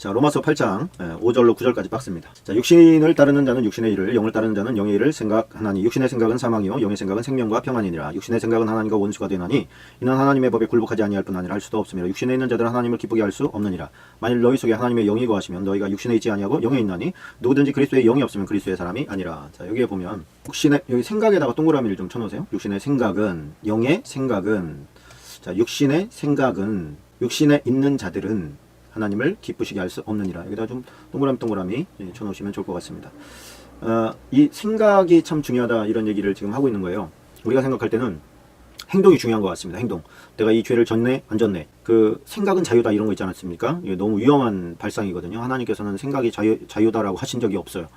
자, 로마서 8장 5절로 9절까지 박스입니다. 자, 육신을 따르는 자는 육신의 일을, 영을 따르는 자는 영의 일을 생각하나니 육신의 생각은 사망이요 영의 생각은 생명과 평안이니라. 육신의 생각은 하나님과 원수가 되나니 이는 하나님의 법에 굴복하지 아니할 뿐 아니라 할 수도 없으며 육신에 있는 자들은 하나님을 기쁘게 할 수 없느니라. 만일 너희 속에 하나님의 영이 거하시면 너희가 육신에 있지 아니하고 영에 있나니 누구든지 그리스도의 영이 없으면 그리스도의 사람이 아니라. 자, 여기에 보면 육신의, 여기 생각에다가 동그라미를 좀 쳐놓으세요. 육신의 생각은, 영의 생각은, 자, 육신의 생각은, 육신에 있는 자들은 하나님을 기쁘시게 할 수 없느니라. 여기다 좀 동그라미 쳐놓으시면 좋을 것 같습니다. 이 생각이 참 중요하다, 이런 얘기를 지금 하고 있는 거예요. 우리가 생각할 때는 행동이 중요한 것 같습니다. 행동. 내가 이 죄를 졌네 안 졌네. 그 생각은 자유다, 이런 거 있지 않습니까? 이게 너무 위험한 발상이거든요. 하나님께서는 생각이 자유다라고 하신 적이 없어요.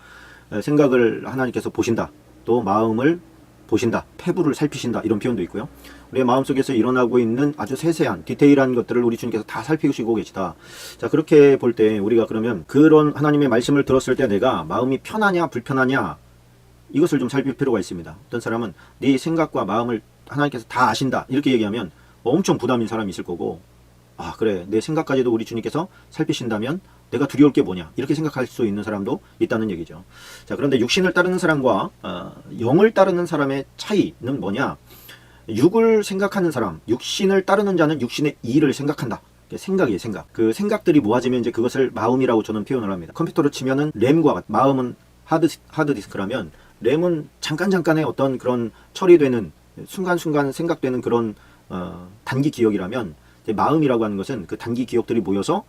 생각을 하나님께서 보신다, 또 마음을 보신다, 폐부를 살피신다, 이런 표현도 있고요. 우리의 마음속에서 일어나고 있는 아주 세세한 디테일한 것들을 우리 주님께서 다 살피시고 계시다. 자, 그렇게 볼 때 우리가 그러면 그런 하나님의 말씀을 들었을 때 내가 마음이 편하냐 불편하냐, 이것을 좀 살필 필요가 있습니다. 어떤 사람은 네 생각과 마음을 하나님께서 다 아신다, 이렇게 얘기하면 엄청 부담인 사람이 있을 거고, 아 그래, 내 생각까지도 우리 주님께서 살피신다면 내가 두려울 게 뭐냐, 이렇게 생각할 수 있는 사람도 있다는 얘기죠. 자, 그런데 육신을 따르는 사람과 영을 따르는 사람의 차이는 뭐냐? 육을 생각하는 사람, 육신을 따르는 자는 육신의 일을 생각한다. 생각이에요, 생각. 그 생각들이 모아지면 이제 그것을 마음이라고 저는 표현을 합니다. 컴퓨터로 치면은 램과 마음은 하드디스크라면 램은 잠깐의 어떤 그런 처리되는 순간순간 생각되는 그런 단기 기억이라면, 마음이라고 하는 것은 그 단기 기억들이 모여서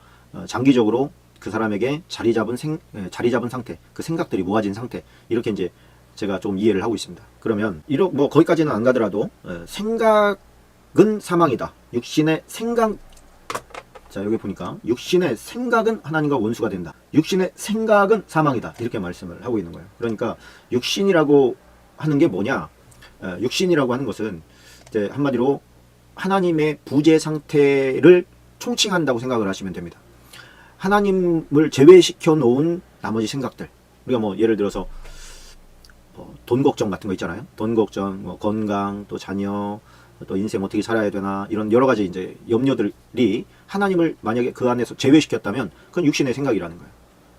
장기적으로 그 사람에게 자리 잡은 상태, 그 생각들이 모아진 상태, 이렇게 이제 제가 좀 이해를 하고 있습니다. 그러면 뭐 거기까지는 안 가더라도 생각은 사망이다. 육신의 생각, 자 여기 보니까 육신의 생각은 하나님과 원수가 된다. 육신의 생각은 사망이다, 이렇게 말씀을 하고 있는 거예요. 그러니까 육신이라고 하는 게 뭐냐? 육신이라고 하는 것은 이제 한마디로 하나님의 부재 상태를 총칭한다고 생각을 하시면 됩니다. 하나님을 제외시켜 놓은 나머지 생각들, 우리가 뭐 예를 들어서 돈 걱정 같은 거 있잖아요. 돈 걱정, 뭐 건강, 또 자녀, 또 인생 어떻게 살아야 되나, 이런 여러 가지 이제 염려들이 하나님을 만약에 그 안에서 제외시켰다면 그건 육신의 생각이라는 거예요.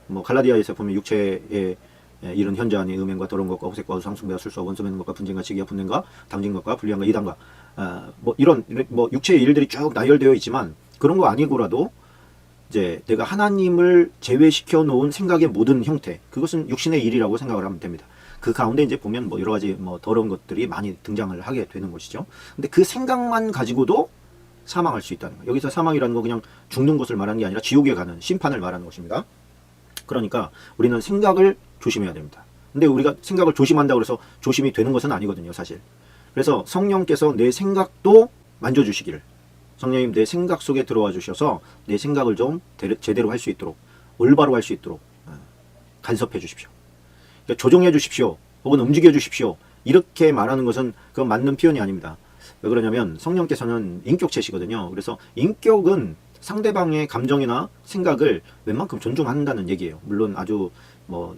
뭐 갈라디아에서 보면 육체의 이런 현저하니 음행과 더러운 것과 호색과 우상숭배와 술수와 원수 맺는 것과 분쟁과 시기와 분냄과 당진 것과 불리함과 이단과 뭐 이런 뭐 육체의 일들이 쭉 나열되어 있지만, 그런 거 아니고라도 이제 내가 하나님을 제외시켜 놓은 생각의 모든 형태, 그것은 육신의 일이라고 생각을 하면 됩니다. 그 가운데 이제 보면 뭐 여러 가지 뭐 더러운 것들이 많이 등장을 하게 되는 것이죠. 근데 그 생각만 가지고도 사망할 수 있다는 거예요. 여기서 사망이라는 거 그냥 죽는 것을 말하는 게 아니라 지옥에 가는 심판을 말하는 것입니다. 그러니까 우리는 생각을 조심해야 됩니다. 근데 우리가 생각을 조심한다고 해서 조심이 되는 것은 아니거든요, 사실. 그래서 성령께서 내 생각도 만져주시기를, 성령님 내 생각 속에 들어와 주셔서 내 생각을 좀 제대로 할 수 있도록, 올바로 할 수 있도록 간섭해 주십시오. 그러니까 조정해 주십시오, 혹은 움직여 주십시오, 이렇게 말하는 것은 그건 맞는 표현이 아닙니다. 왜 그러냐면 성령께서는 인격체시거든요. 그래서 인격은 상대방의 감정이나 생각을 웬만큼 존중한다는 얘기예요. 물론 아주 뭐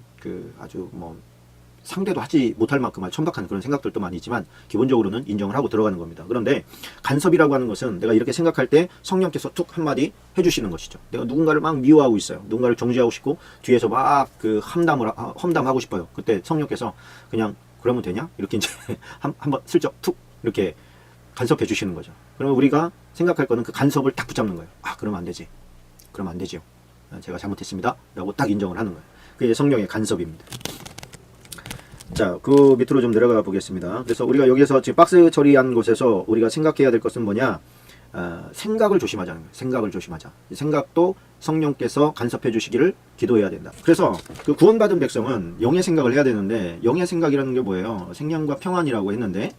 상대도 하지 못할 만큼 천박한 그런 생각들도 많이 있지만 기본적으로는 인정을 하고 들어가는 겁니다. 그런데 간섭이라고 하는 것은 내가 이렇게 생각할 때 성령께서 툭 한마디 해주시는 것이죠. 내가 누군가를 막 미워하고 있어요. 누군가를 정죄하고 싶고 뒤에서 막 그 험담하고 싶어요. 그때 성령께서 그냥 그러면 되냐? 이렇게 이제 한번 슬쩍 툭 이렇게 간섭해 주시는 거죠. 그러면 우리가 생각할 거는 그 간섭을 딱 붙잡는 거예요. 아, 그러면 안 되지. 그러면 안 되지요. 제가 잘못했습니다. 라고 딱 인정을 하는 거예요. 그게 성령의 간섭입니다. 자, 그 밑으로 좀 내려가 보겠습니다. 그래서 우리가 여기서 지금 박스 처리한 곳에서 우리가 생각해야 될 것은 뭐냐? 생각을 조심하자는 거예요. 생각을 조심하자. 이 생각도 성령께서 간섭해 주시기를 기도해야 된다. 그래서 그 구원받은 백성은 영의 생각을 해야 되는데, 영의 생각이라는 게 뭐예요? 생명과 평안이라고 했는데,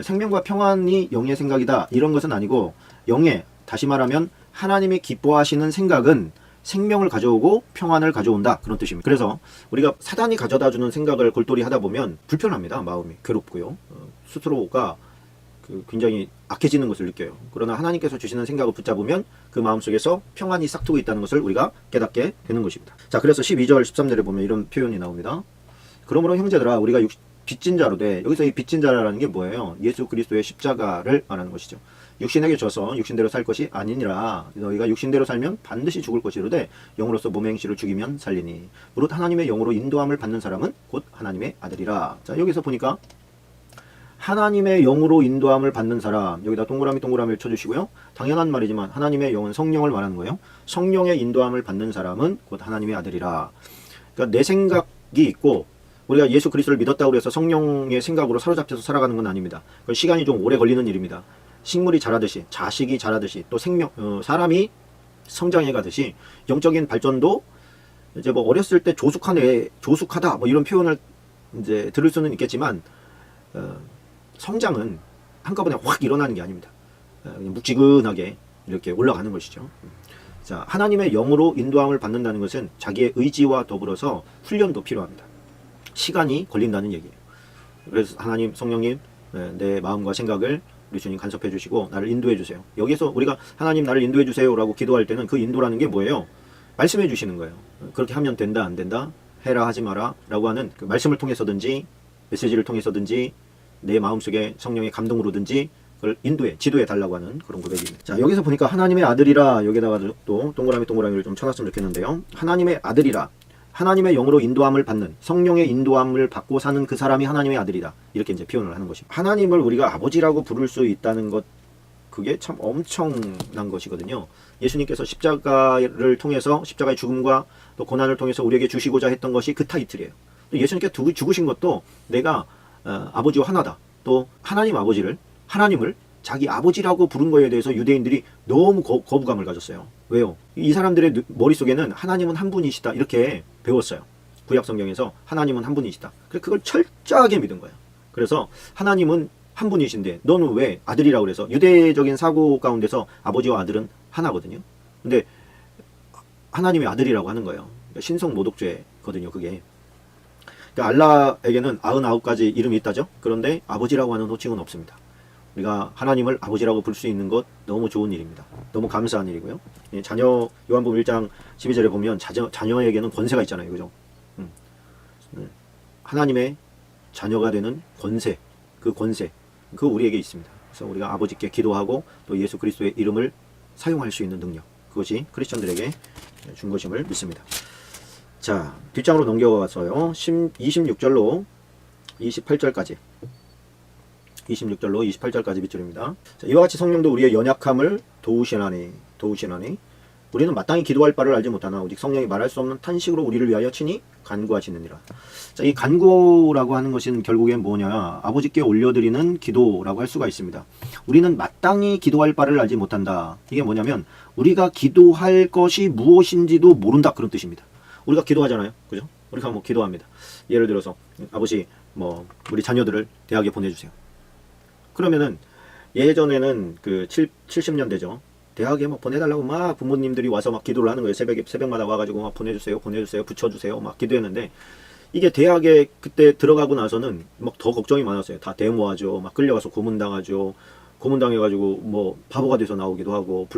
생명과 평안이 영의 생각이다, 이런 것은 아니고, 영의, 다시 말하면 하나님이 기뻐하시는 생각은 생명을 가져오고 평안을 가져온다, 그런 뜻입니다. 그래서 우리가 사단이 가져다주는 생각을 골똘히 하다 보면 불편합니다. 마음이 괴롭고요. 스스로가 굉장히 악해지는 것을 느껴요. 그러나 하나님께서 주시는 생각을 붙잡으면 그 마음속에서 평안이 싹트고 있다는 것을 우리가 깨닫게 되는 것입니다. 자, 그래서 12절 13절에 보면 이런 표현이 나옵니다. 그러므로 형제들아, 우리가 빚진 자로 돼. 여기서 이 빚진 자라는 게 뭐예요? 예수 그리스도의 십자가를 말하는 것이죠. 육신에게 져서 육신대로 살 것이 아니니라. 너희가 육신대로 살면 반드시 죽을 것이로되 영으로서 몸의 행실을 죽이면 살리니 무릇 하나님의 영으로 인도함을 받는 사람은 곧 하나님의 아들이라. 자, 여기서 보니까 하나님의 영으로 인도함을 받는 사람, 여기다 동그라미를 쳐주시고요. 당연한 말이지만 하나님의 영은 성령을 말하는 거예요. 성령의 인도함을 받는 사람은 곧 하나님의 아들이라. 그러니까 내 생각이 있고 우리가 예수 그리스도를 믿었다고 해서 성령의 생각으로 사로잡혀서 살아가는 건 아닙니다. 그건 시간이 좀 오래 걸리는 일입니다. 식물이 자라듯이, 자식이 자라듯이, 또 사람이 성장해 가듯이 영적인 발전도 이제 뭐 어렸을 때 조숙하다 뭐 이런 표현을 이제 들을 수는 있겠지만 성장은 한꺼번에 확 일어나는 게 아닙니다. 그냥 묵지근하게 이렇게 올라가는 것이죠. 자, 하나님의 영으로 인도함을 받는다는 것은 자기의 의지와 더불어서 훈련도 필요합니다. 시간이 걸린다는 얘기예요. 그래서 하나님, 성령님, 내 마음과 생각을 우리 주님 간섭해 주시고 나를 인도해 주세요. 여기서 우리가 하나님 나를 인도해 주세요 라고 기도할 때는 그 인도라는 게 뭐예요? 말씀해 주시는 거예요. 그렇게 하면 된다, 안 된다, 해라, 하지 마라 라고 하는 그 말씀을 통해서든지 메시지를 통해서든지 내 마음속에 성령의 감동으로든지 그걸 인도해, 지도해 달라고 하는 그런 고백입니다. 자, 여기서 보니까 하나님의 아들이라 여기다가 또 동그라미를 좀 쳐놨으면 좋겠는데요. 하나님의 아들이라, 하나님의 영으로 인도함을 받는, 성령의 인도함을 받고 사는 그 사람이 하나님의 아들이다. 이렇게 이제 표현을 하는 것입니다. 하나님을 우리가 아버지라고 부를 수 있다는 것, 그게 참 엄청난 것이거든요. 예수님께서 십자가를 통해서, 십자가의 죽음과 또 고난을 통해서 우리에게 주시고자 했던 것이 그 타이틀이에요. 또 예수님께서 죽으신 것도 내가 아버지와 하나다. 또 하나님을 자기 아버지라고 부른 거에 대해서 유대인들이 너무 거부감을 가졌어요. 왜요? 이 사람들의 머릿속에는 하나님은 한 분이시다 이렇게 배웠어요. 구약 성경에서 하나님은 한 분이시다. 그래서 그걸 철저하게 믿은 거예요. 그래서 하나님은 한 분이신데 너는 왜 아들이라고 그래서, 유대적인 사고 가운데서 아버지와 아들은 하나거든요. 근데 하나님의 아들이라고 하는 거예요. 신성 모독죄거든요, 그게. 그러니까 알라에게는 99가지 이름이 있다죠. 그런데 아버지라고 하는 호칭은 없습니다. 우리가 하나님을 아버지라고 부를 수 있는 것 너무 좋은 일입니다. 너무 감사한 일이고요. 자녀, 요한복음 1장 12절에 보면 자녀에게는 권세가 있잖아요. 그죠? 하나님의 자녀가 되는 권세, 그 우리에게 있습니다. 그래서 우리가 아버지께 기도하고 또 예수 그리스도의 이름을 사용할 수 있는 능력, 그것이 크리스천들에게 준 것임을 믿습니다. 자, 뒷장으로 넘겨가서요. 26절로 28절까지. 28절까지 밑줄입니다. 자, 이와 같이 성령도 우리의 연약함을 도우시나니 우리는 마땅히 기도할 바를 알지 못하나 오직 성령이 말할 수 없는 탄식으로 우리를 위하여 친히 간구하시느니라. 자, 이 간구라고 하는 것은 결국엔 뭐냐? 아버지께 올려드리는 기도라고 할 수가 있습니다. 우리는 마땅히 기도할 바를 알지 못한다. 이게 뭐냐면 우리가 기도할 것이 무엇인지도 모른다, 그런 뜻입니다. 우리가 기도하잖아요. 그죠? 우리가 뭐 기도합니다. 예를 들어서 아버지, 뭐 우리 자녀들을 대학에 보내주세요. 그러면은 예전에는 그 70년대죠. 대학에 막 보내달라고 막 부모님들이 와서 막 기도를 하는 거예요. 새벽마다 와가지고 막 보내주세요, 붙여주세요, 막 기도했는데, 이게 대학에 그때 들어가고 나서는 막 더 걱정이 많았어요. 다 데모하죠. 막 끌려가서 고문당하죠. 고문당해가지고 뭐 바보가 돼서 나오기도 하고,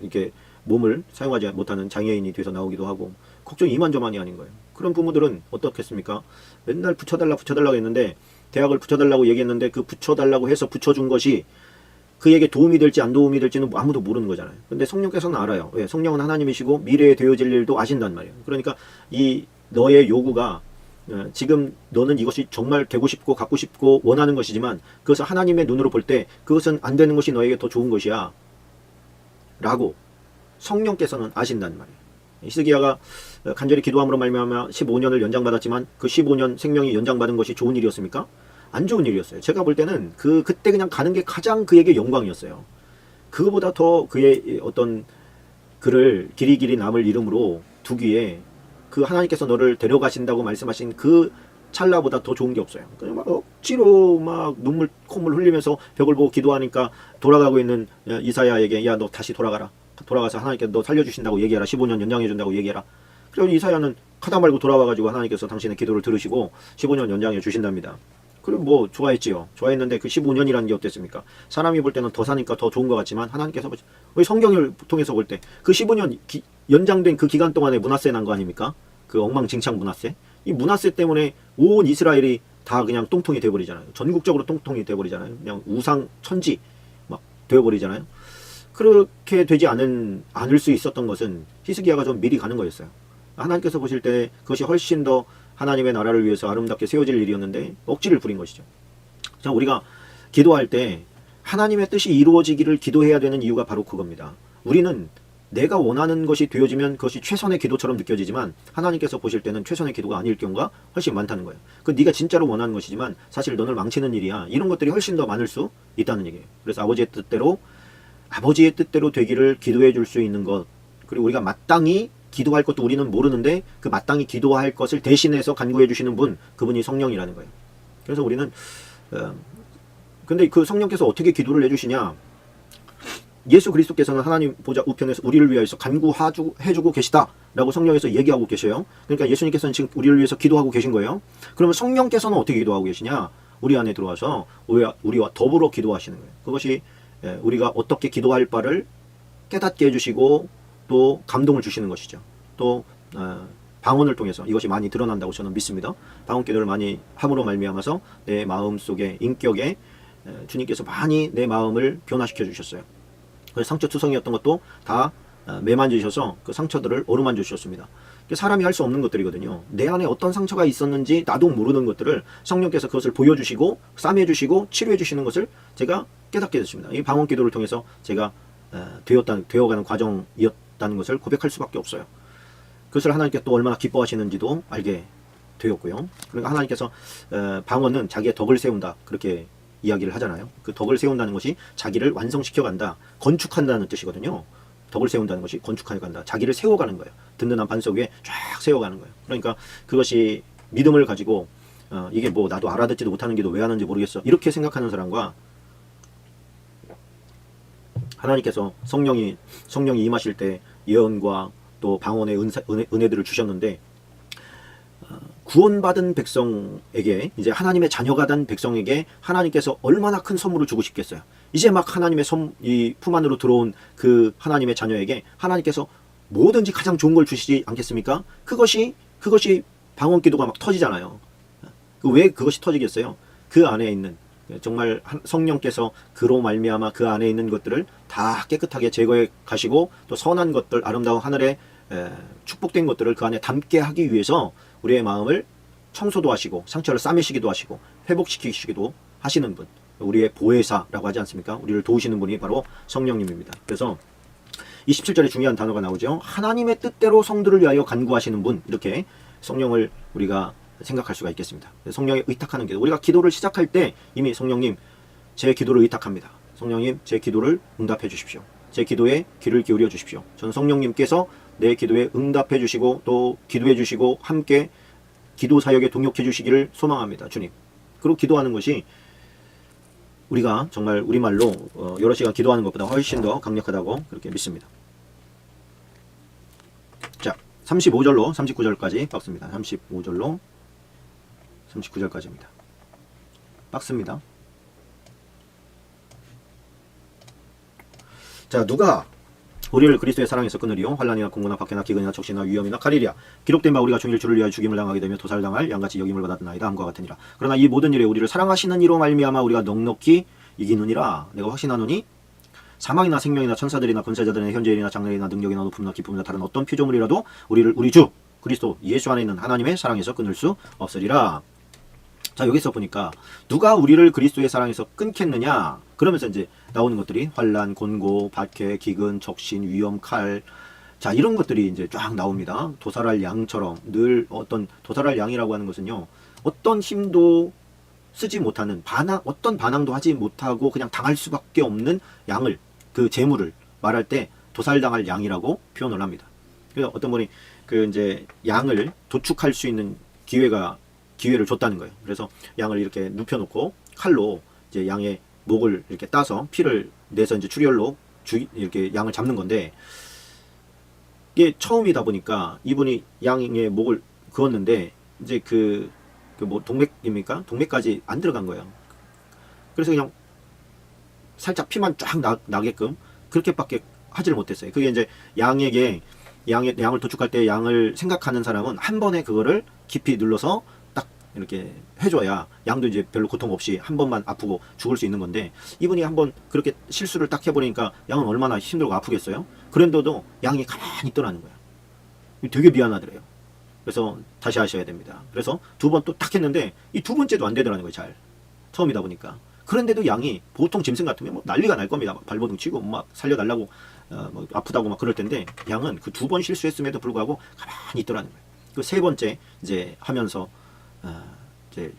이렇게 몸을 사용하지 못하는 장애인이 돼서 나오기도 하고, 걱정이 이만저만이 아닌 거예요. 그런 부모들은 어떻겠습니까? 맨날 붙여달라고 했는데, 대학을 붙여달라고 얘기했는데 그 붙여달라고 해서 붙여준 것이 그에게 도움이 될지 안 도움이 될지는 아무도 모르는 거잖아요. 근데 성령께서는 알아요. 왜? 성령은 하나님이시고 미래에 되어질 일도 아신단 말이에요. 그러니까 이 너의 요구가 지금 너는 이것이 정말 되고 싶고 갖고 싶고 원하는 것이지만 그것을 하나님의 눈으로 볼 때 그것은 안 되는 것이 너에게 더 좋은 것이야 라고 성령께서는 아신단 말이에요. 히스기야가 간절히 기도함으로 말미암아 15년을 연장받았지만 그 15년 생명이 연장받은 것이 좋은 일이었습니까? 안 좋은 일이었어요. 제가 볼 때는 그때 그냥 가는 게 가장 그에게 영광이었어요. 그거보다 더 그의 어떤 그를 길이 남을 이름으로 두기에 그 하나님께서 너를 데려가신다고 말씀하신 그 찰나보다 더 좋은 게 없어요. 그냥 막 억지로 막 콧물 흘리면서 벽을 보고 기도하니까 돌아가고 있는 이사야에게 야, 너 다시 돌아가라. 돌아가서 하나님께서 너 살려주신다고 얘기해라. 15년 연장해준다고 얘기해라. 그리고 이사야는 하다 말고 돌아와가지고 하나님께서 당신의 기도를 들으시고 15년 연장해 주신답니다. 그리고 뭐 좋아했지요. 좋아했는데 그 15년이라는 게 어땠습니까? 사람이 볼 때는 더 사니까 더 좋은 것 같지만 하나님께서 왜 성경을 통해서 볼 때 그 15년 연장된 그 기간 동안에 문화세 난 거 아닙니까? 그 엉망진창 문화세. 이 문화세 때문에 온 이스라엘이 다 그냥 똥통이 돼버리잖아요. 전국적으로 똥통이 돼버리잖아요. 그냥 우상 천지 막 되어버리잖아요. 그렇게 되지 않을 수 있었던 것은 히스기야가 좀 미리 가는 거였어요. 하나님께서 보실 때 그것이 훨씬 더 하나님의 나라를 위해서 아름답게 세워질 일이었는데 억지를 부린 것이죠. 자, 우리가 기도할 때 하나님의 뜻이 이루어지기를 기도해야 되는 이유가 바로 그겁니다. 우리는 내가 원하는 것이 되어지면 그것이 최선의 기도처럼 느껴지지만 하나님께서 보실 때는 최선의 기도가 아닐 경우가 훨씬 많다는 거예요. 그 네가 진짜로 원하는 것이지만 사실 너를 망치는 일이야. 이런 것들이 훨씬 더 많을 수 있다는 얘기예요. 그래서 아버지의 뜻대로 되기를 기도해 줄 수 있는 것, 그리고 우리가 마땅히 기도할 것도 우리는 모르는데 그 마땅히 기도할 것을 대신해서 간구해 주시는 분, 그분이 성령이라는 거예요. 그래서 우리는 근데 그 성령께서 어떻게 기도를 해주시냐? 예수 그리스도께서는 하나님 보좌 우편에서 우리를 위하여서 간구해주고 계시다라고 성령에서 얘기하고 계셔요. 그러니까 예수님께서는 지금 우리를 위해서 기도하고 계신 거예요. 그러면 성령께서는 어떻게 기도하고 계시냐? 우리 안에 들어와서 우리와 더불어 기도하시는 거예요. 그것이 우리가 어떻게 기도할 바를 깨닫게 해주시고 또 감동을 주시는 것이죠. 또 방언을 통해서 이것이 많이 드러난다고 저는 믿습니다. 방언 기도를 많이 함으로 말미암아서 내 마음속에 인격에 주님께서 많이 내 마음을 변화시켜 주셨어요. 그래서 상처투성이었던 것도 다 매만지셔서 그 상처들을 어루만져 주셨습니다. 사람이 할 수 없는 것들이거든요. 내 안에 어떤 상처가 있었는지 나도 모르는 것들을 성령께서 그것을 보여주시고 싸매주시고 치료해주시는 것을 제가 깨닫게 됐습니다. 이 방언 기도를 통해서 제가 되어가는 과정이었다는 것을 고백할 수밖에 없어요. 그것을 하나님께서 또 얼마나 기뻐하시는지도 알게 되었고요. 그러니까 하나님께서 방언은 자기의 덕을 세운다, 그렇게 이야기를 하잖아요. 그 덕을 세운다는 것이 자기를 완성시켜간다, 건축한다는 뜻이거든요. 덕을 세운다는 것이 건축해간다, 자기를 세워가는 거예요. 든든한 반석 위에 쫙 세워가는 거예요. 그러니까 그것이 믿음을 가지고 이게 뭐 나도 알아듣지도 못하는 기도 왜 하는지 모르겠어, 이렇게 생각하는 사람과 하나님께서 성령이 임하실 때 예언과 또 방언의 은혜들을 주셨는데 구원받은 백성에게, 이제 하나님의 자녀가 된 백성에게 하나님께서 얼마나 큰 선물을 주고 싶겠어요. 이제 막 하나님의 이 품 안으로 들어온 그 하나님의 자녀에게 하나님께서 뭐든지 가장 좋은 걸 주시지 않겠습니까? 그것이 방언 기도가 막 터지잖아요. 왜 그것이 터지겠어요? 그 안에 있는, 정말 성령께서 그로 말미암아 그 안에 있는 것들을 다 깨끗하게 제거해 가시고 또 선한 것들, 아름다운 하늘의 축복된 것들을 그 안에 담게 하기 위해서 우리의 마음을 청소도 하시고 상처를 싸매시기도 하시고 회복시키시기도 하시는 분, 우리의 보혜사라고 하지 않습니까? 우리를 도우시는 분이 바로 성령님입니다. 그래서 27절에 중요한 단어가 나오죠. 하나님의 뜻대로 성도를 위하여 간구하시는 분, 이렇게 성령을 우리가 생각할 수가 있겠습니다. 성령에 의탁하는 기도, 우리가 기도를 시작할 때 이미 성령님 제 기도를 의탁합니다. 성령님 제 기도를 응답해 주십시오. 제 기도에 귀를 기울여 주십시오. 저는 성령님께서 내 기도에 응답해 주시고 또 기도해 주시고 함께 기도 사역에 동역해 주시기를 소망합니다. 주님. 그리고 기도하는 것이 우리가 정말 우리말로 여러 시간 기도하는 것보다 훨씬 더 강력하다고 그렇게 믿습니다. 자, 35절로 39절까지 박스입니다. 35절로 39절까지입니다. 박스입니다. 자, 누가 우리를 그리스도의 사랑에서 끊으리요? 환난이나 공고나 박해나 기근이나 적신이나 위험이나 칼이랴. 기록된 바 우리가 종일 주를 위하여 죽임을 당하게 되며 도살당할 양같이 여김을 받았나이다 함과 같으니라. 그러나 이 모든 일에 우리를 사랑하시는 이로 말미암아 우리가 넉넉히 이기느니라. 내가 확신하노니 사망이나 생명이나 천사들이나 권세자들이나 현재일이나 장래일이나 능력이나 높음이나 기쁨이나 다른 어떤 피조물이라도 우리를 우리 주 그리스도 예수 안에 있는 하나님의 사랑에서 끊을 수 없으리라. 자, 여기서 보니까 누가 우리를 그리스도의 사랑에서 끊겠느냐? 그러면서 이제 나오는 것들이 환난, 곤고, 박해, 기근, 적신, 위험, 칼. 자, 이런 것들이 이제 쫙 나옵니다. 도살할 양처럼 늘 도살할 양이라고 하는 것은요, 어떤 힘도 쓰지 못하는 어떤 반항도 하지 못하고 그냥 당할 수밖에 없는 양을, 그 재물을 말할 때 도살당할 양이라고 표현을 합니다. 그래서 어떤 분이 이제 양을 도축할 수 있는 기회를 줬다는 거예요. 그래서 양을 이렇게 눕혀놓고 칼로 이제 양의 목을 이렇게 따서 피를 내서 이제 출혈로 이렇게 양을 잡는 건데, 이게 처음이다 보니까 이분이 양의 목을 그었는데 이제 뭐 동맥입니까? 동맥까지 안 들어간 거예요. 그래서 그냥 살짝 피만 쫙 나게끔 그렇게밖에 하지를 못했어요. 그게 이제 양을 도축할 때 양을 생각하는 사람은 한 번에 그거를 깊이 눌러서 딱 이렇게 해줘야 양도 이제 별로 고통 없이 한 번만 아프고 죽을 수 있는 건데, 이분이 한번 그렇게 실수를 딱 해버리니까 양은 얼마나 힘들고 아프겠어요? 그런데도 양이 가만히 있더라는 거야. 되게 미안하더래요. 그래서 다시 하셔야 됩니다. 그래서 두 번 또 딱 했는데 이 두 번째도 안 되더라는 거예요. 잘. 처음이다 보니까. 그런데도 양이 보통 짐승 같으면 뭐 난리가 날 겁니다. 막 발버둥 치고 막 살려달라고 뭐 아프다고 막 그럴 텐데, 양은 그 두 번 실수했음에도 불구하고 가만히 있더라는 거예요. 그 세 번째 이제 하면서 이제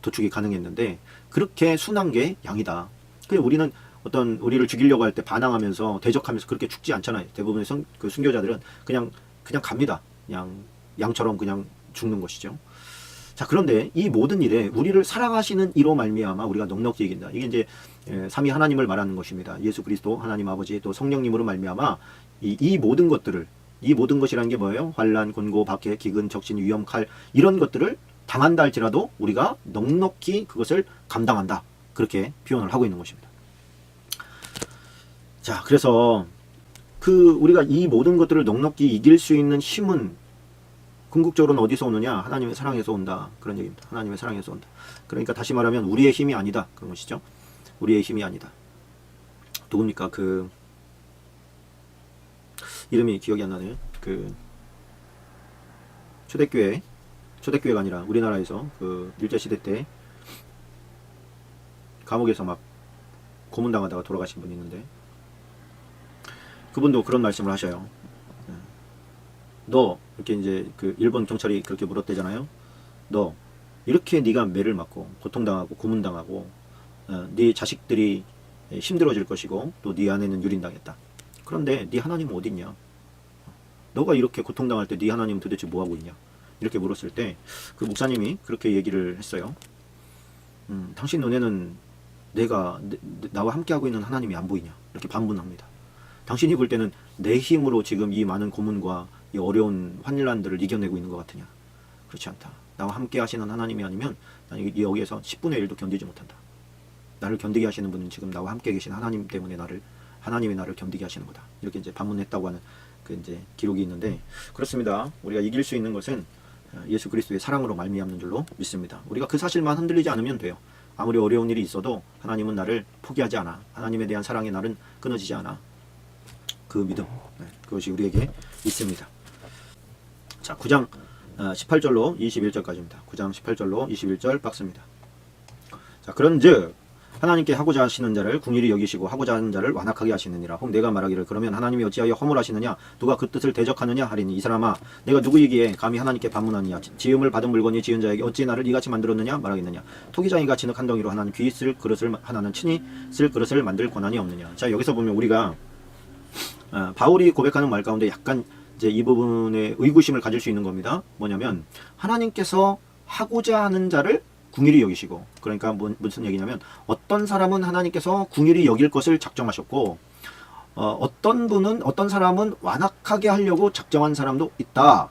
도축이 가능했는데, 그렇게 순한 게 양이다. 그래 우리는 어떤 우리를 죽이려고 할 때 반항하면서 대적하면서 그렇게 죽지 않잖아요. 대부분의 그 순교자들은 그냥 갑니다. 양처럼 그냥 죽는 것이죠. 자, 그런데 이 모든 일에 우리를 사랑하시는 이로 말미암아 우리가 넉넉히 이긴다. 이게 이제 삼위 하나님을 말하는 것입니다. 예수 그리스도 하나님 아버지 또 성령님으로 말미암아 이 모든 것들을, 이 모든 것이라는 게 뭐예요? 환난, 곤고, 박해, 기근, 적신, 위험, 칼, 이런 것들을 당한다 할지라도 우리가 넉넉히 그것을 감당한다. 그렇게 표현을 하고 있는 것입니다. 자, 그래서 우리가 이 모든 것들을 넉넉히 이길 수 있는 힘은 궁극적으로는 어디서 오느냐? 하나님의 사랑에서 온다. 그런 얘기입니다. 하나님의 사랑에서 온다. 그러니까 다시 말하면 우리의 힘이 아니다. 그런 것이죠. 우리의 힘이 아니다. 누굽니까? 이름이 기억이 안 나네요. 초대교회가 아니라 우리나라에서 일제시대 때 감옥에서 막 고문당하다가 돌아가신 분이 있는데, 그분도 그런 말씀을 하셔요. 너, 이렇게 이제 일본 경찰이 그렇게 물었대잖아요. 너 이렇게 네가 매를 맞고 고통당하고 고문당하고 네 자식들이 힘들어질 것이고 또 네 아내는 유린당했다. 그런데 네 하나님은 어디 있냐? 너가 이렇게 고통당할 때 네 하나님은 도대체 뭐하고 있냐? 이렇게 물었을 때 그 목사님이 그렇게 얘기를 했어요. 당신 눈에는 나와 함께하고 있는 하나님이 안 보이냐? 이렇게 반문합니다. 당신이 볼 때는 내 힘으로 지금 이 많은 고문과 이 어려운 환란들을 이겨내고 있는 것 같으냐? 그렇지 않다. 나와 함께 하시는 하나님이 아니면 나는 여기에서 10분의 1도 견디지 못한다. 나를 견디게 하시는 분은 지금 나와 함께 계신 하나님 때문에 하나님이 나를 견디게 하시는 거다. 이렇게 이제 반문했다고 하는 이제 기록이 있는데, 그렇습니다. 우리가 이길 수 있는 것은 예수 그리스도의 사랑으로 말미암는 줄로 믿습니다. 우리가 그 사실만 흔들리지 않으면 돼요. 아무리 어려운 일이 있어도 하나님은 나를 포기하지 않아. 하나님에 대한 사랑이 나는 끊어지지 않아. 그 믿음, 그것이 우리에게 있습니다. 자, 9장 18절로 21절까지입니다. 9장 18절로 21절 박스입니다. 자, 그런즉 하나님께 하고자 하시는 자를 궁일히 여기시고 하고자 하는 자를 완악하게 하시느니라. 혹 내가 말하기를 그러면 하나님이 어찌하여 허물하시느냐? 누가 그 뜻을 대적하느냐 하리니, 이 사람아 내가 누구이기에 감히 하나님께 반문하느냐? 지음을 받은 물건이 지은 자에게 어찌 나를 이같이 만들었느냐 말하겠느냐? 토기장이가 진흙 한 덩이로 하나는 귀 쓸 그릇을, 하나는 친히 쓸 그릇을 만들 권한이 없느냐? 자, 여기서 보면 우리가 바울이 고백하는 말 가운데 약간 이제 이 부분에 의구심을 가질 수 있는 겁니다. 뭐냐면 하나님께서 하고자 하는 자를 궁일히 여기시고, 그러니까 무슨 얘기냐면 어떤 사람은 하나님께서 궁일히 여길 것을 작정하셨고 어떤 사람은 완악하게 하려고 작정한 사람도 있다.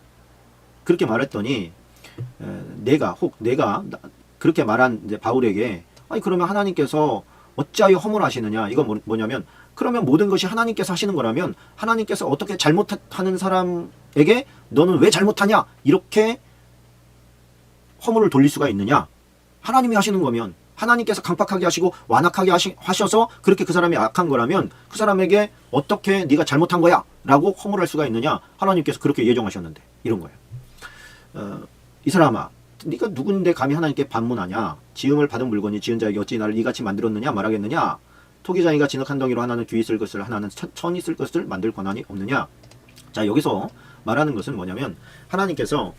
그렇게 말했더니 내가 그렇게 말한 이제 바울에게, 아니 그러면 하나님께서 어찌하여 허물하시느냐? 이건 뭐냐면, 그러면 모든 것이 하나님께서 하시는 거라면 하나님께서 어떻게 잘못하는 사람에게 너는 왜 잘못하냐? 이렇게 허물을 돌릴 수가 있느냐? 하나님이 하시는 거면, 하나님께서 강팍하게 하시고 완악하게 하셔서 그렇게 그 사람이 악한 거라면 그 사람에게 어떻게 네가 잘못한 거야? 라고 허물할 수가 있느냐? 하나님께서 그렇게 예정하셨는데, 이런 거예요. 이 사람아, 네가 누군데 감히 하나님께 반문하냐? 지음을 받은 물건이 지은 자에게 어찌 나를 이같이 만들었느냐 말하겠느냐? 토기장이가 진흙 한 덩이로 하나는 귀 쓸 것을, 하나는 천이 쓸 것을 만들 권한이 없느냐? 자, 여기서 말하는 것은 뭐냐면, 하나님께서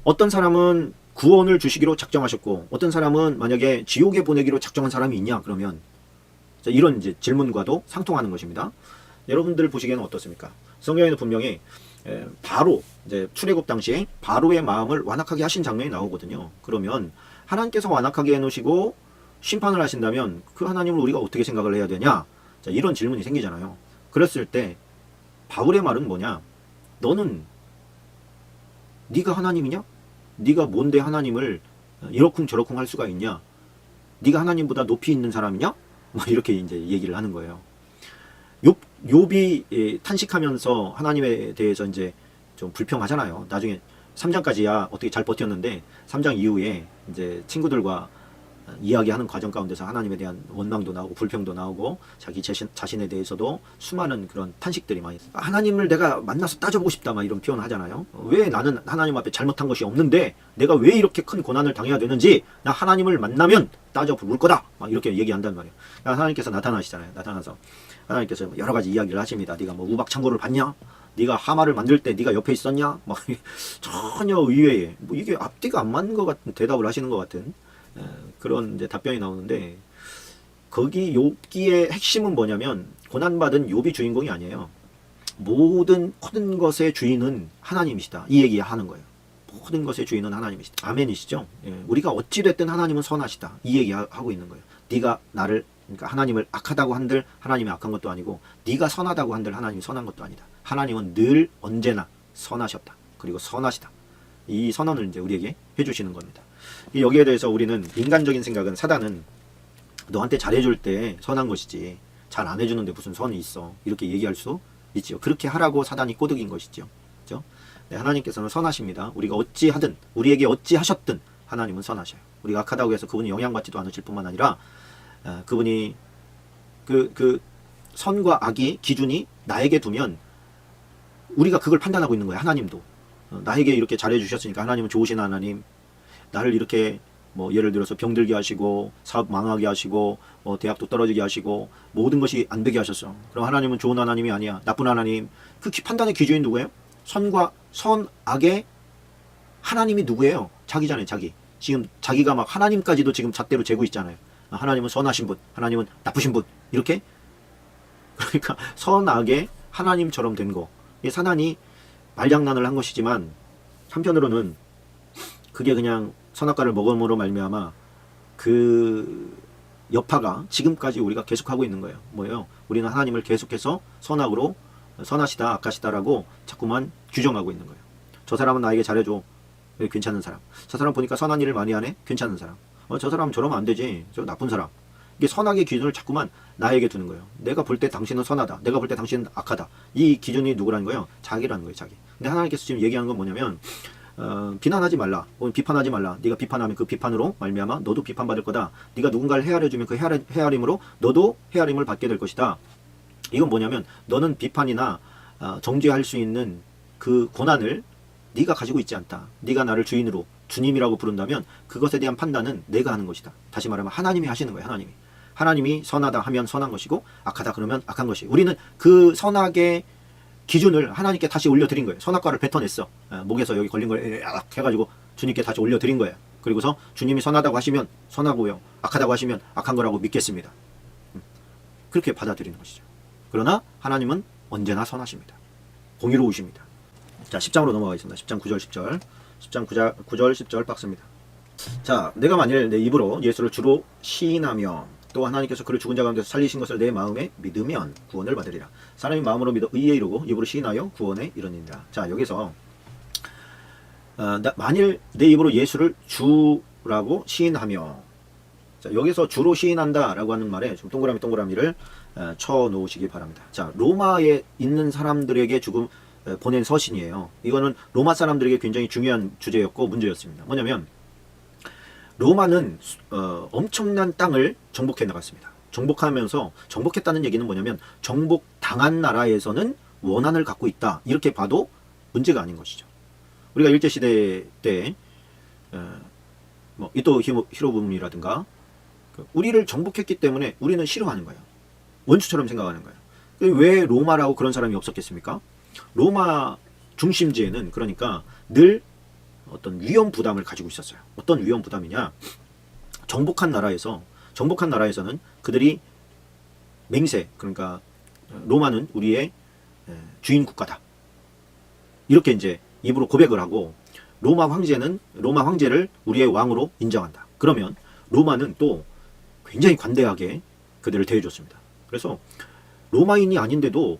어떤 사람은 구원을 주시기로 작정하셨고 어떤 사람은 만약에 지옥에 보내기로 작정한 사람이 있냐? 그러면 자, 이런 이제 질문과도 상통하는 것입니다. 여러분들 보시기에는 어떻습니까? 성경에는 분명히 바로 이제 출애굽 당시에 바로의 마음을 완악하게 하신 장면이 나오거든요. 그러면 하나님께서 완악하게 해놓으시고 심판을 하신다면 그 하나님을 우리가 어떻게 생각을 해야 되냐? 자, 이런 질문이 생기잖아요. 그랬을 때 바울의 말은 뭐냐? 너는 네가 하나님이냐? 네가 뭔데 하나님을 이러쿵저러쿵 할 수가 있냐? 네가 하나님보다 높이 있는 사람이냐? 뭐 이렇게 이제 얘기를 하는 거예요. 욥이 탄식하면서 하나님에 대해서 이제 좀 불평하잖아요. 나중에 3장까지야 어떻게 잘 버텼는데 3장 이후에 이제 친구들과 이야기하는 과정 가운데서 하나님에 대한 원망도 나오고 불평도 나오고 자기 자신에 대해서도 수많은 그런 탄식들이 많이 있어요. 하나님을 내가 만나서 따져보고 싶다 막 이런 표현을 하잖아요. 왜 나는 하나님 앞에 잘못한 것이 없는데 내가 왜 이렇게 큰 고난을 당해야 되는지 나 하나님을 만나면 따져볼 거다 막 이렇게 얘기한단 말이에요. 하나님께서 나타나시잖아요. 나타나서 하나님께서 여러 가지 이야기를 하십니다. 네가 뭐 우박 창고를 봤냐? 네가 하마를 만들 때 네가 옆에 있었냐? 막 전혀 의외의 뭐 이게 앞뒤가 안 맞는 것 같은 대답을 하시는 것 같은 그런 이제 답변이 나오는데 거기 욥기의 핵심은 뭐냐면 고난받은 욥이 주인공이 아니에요. 모든 것의 주인은 하나님이시다. 이 얘기 하는 거예요. 모든 것의 주인은 하나님이시다. 아멘이시죠? 예, 우리가 어찌됐든 하나님은 선하시다. 이 얘기 하고 있는 거예요. 네가 나를 그러니까 하나님을 악하다고 한들 하나님이 악한 것도 아니고 네가 선하다고 한들 하나님이 선한 것도 아니다. 하나님은 늘 언제나 선하셨다. 그리고 선하시다. 이 선언을 이제 우리에게 해주시는 겁니다. 여기에 대해서 우리는 인간적인 생각은 사단은 너한테 잘해줄 때 선한 것이지 잘 안 해주는데 무슨 선이 있어 이렇게 얘기할 수 있죠. 그렇게 하라고 사단이 꼬드긴 것이죠. 그렇죠? 네, 하나님께서는 선하십니다. 우리가 어찌하든 우리에게 어찌하셨든 하나님은 선하셔요. 우리가 악하다고 해서 그분이 영향받지도 않으실 뿐만 아니라 그분이 그 선과 악의 기준이 나에게 두면 우리가 그걸 판단하고 있는 거예요. 하나님도 나에게 이렇게 잘해주셨으니까 하나님은 좋으신 하나님, 나를 이렇게 뭐 예를 들어서 병들게 하시고 사업 망하게 하시고 대학도 떨어지게 하시고 모든 것이 안 되게 하셨어. 그럼 하나님은 좋은 하나님이 아니야. 나쁜 하나님. 그 판단의 기준이 누구예요? 선과 악의 하나님이 누구예요? 자기잖아요. 자기. 지금 자기가 막 하나님까지도 지금 잣대로 재고 있잖아요. 하나님은 선하신 분, 하나님은 나쁘신 분. 이렇게. 그러니까 선악의 하나님처럼 된 거. 이 사단이 말장난을 한 것이지만 한편으로는 그게 그냥 선악과를 먹음으로 말미암아 그 여파가 지금까지 우리가 계속하고 있는 거예요. 뭐예요? 우리는 하나님을 계속해서 선악으로 선하시다 악하시다라고 자꾸만 규정하고 있는 거예요. 저 사람은 나에게 잘해줘. 괜찮은 사람. 저 사람 보니까 선한 일을 많이 하네. 괜찮은 사람. 저 사람은 저러면 안 되지. 저 나쁜 사람. 이게 선악의 기준을 자꾸만 나에게 두는 거예요. 내가 볼 때 당신은 선하다. 내가 볼 때 당신은 악하다. 이 기준이 누구라는 거예요? 자기라는 거예요. 자기. 근데 하나님께서 지금 얘기하는 건 뭐냐면 비난하지 말라. 혹은 비판하지 말라. 네가 비판하면 그 비판으로 말미암아 너도 비판받을 거다. 네가 누군가를 헤아려주면 그 헤아림으로 너도 헤아림을 받게 될 것이다. 이건 뭐냐면 너는 비판이나 정죄할 수 있는 그 권한을 네가 가지고 있지 않다. 네가 나를 주인으로 주님이라고 부른다면 그것에 대한 판단은 내가 하는 것이다. 다시 말하면 하나님이 하시는 거예요. 하나님이 선하다 하면 선한 것이고 악하다 그러면 악한 것이. 우리는 그 선악의 기준을 하나님께 다시 올려드린 거예요. 선악과를 뱉어냈어. 목에서 여기 걸린 걸 해가지고 주님께 다시 올려드린 거예요. 그리고서 주님이 선하다고 하시면 선하고요. 악하다고 하시면 악한 거라고 믿겠습니다. 그렇게 받아들이는 것이죠. 그러나 하나님은 언제나 선하십니다. 공의로우십니다. 자, 10장으로 넘어가겠습니다. 10장 9절 10절. 10장 9절 10절 박스입니다. 자, 내가 만일 내 입으로 예수를 주로 시인하며 또 하나님께서 그를 죽은 자 가운데서 살리신 것을 내 마음에 믿으면 구원을 받으리라. 사람이 마음으로 믿어 의에 이르고 입으로 시인하여 구원에 이르니라. 자, 여기서 만일 내 입으로 예수를 주라고 시인하며, 자, 여기서 주로 시인한다 라고 하는 말에 좀 동그라미를 쳐 놓으시기 바랍니다. 자, 로마에 있는 사람들에게 보낸 서신이에요. 이거는 로마 사람들에게 굉장히 중요한 주제였고 문제였습니다. 뭐냐면 로마는 엄청난 땅을 정복해 나갔습니다. 정복했다는 얘기는 뭐냐면 정복당한 나라에서는 원한을 갖고 있다. 이렇게 봐도 문제가 아닌 것이죠. 우리가 일제시대 때 뭐 이토 히로부미라든가 우리를 정복했기 때문에 우리는 싫어하는 거예요. 원수처럼 생각하는 거예요. 왜 로마라고 그런 사람이 없었겠습니까? 로마 중심지에는 그러니까 늘 어떤 위험 부담을 가지고 있었어요. 어떤 위험 부담이냐? 정복한 나라에서는 그들이 맹세, 그러니까 로마는 우리의 주인 국가다. 이렇게 이제 입으로 고백을 하고 로마 황제를 우리의 왕으로 인정한다. 그러면 로마는 또 굉장히 관대하게 그들을 대해줬습니다. 그래서 로마인이 아닌데도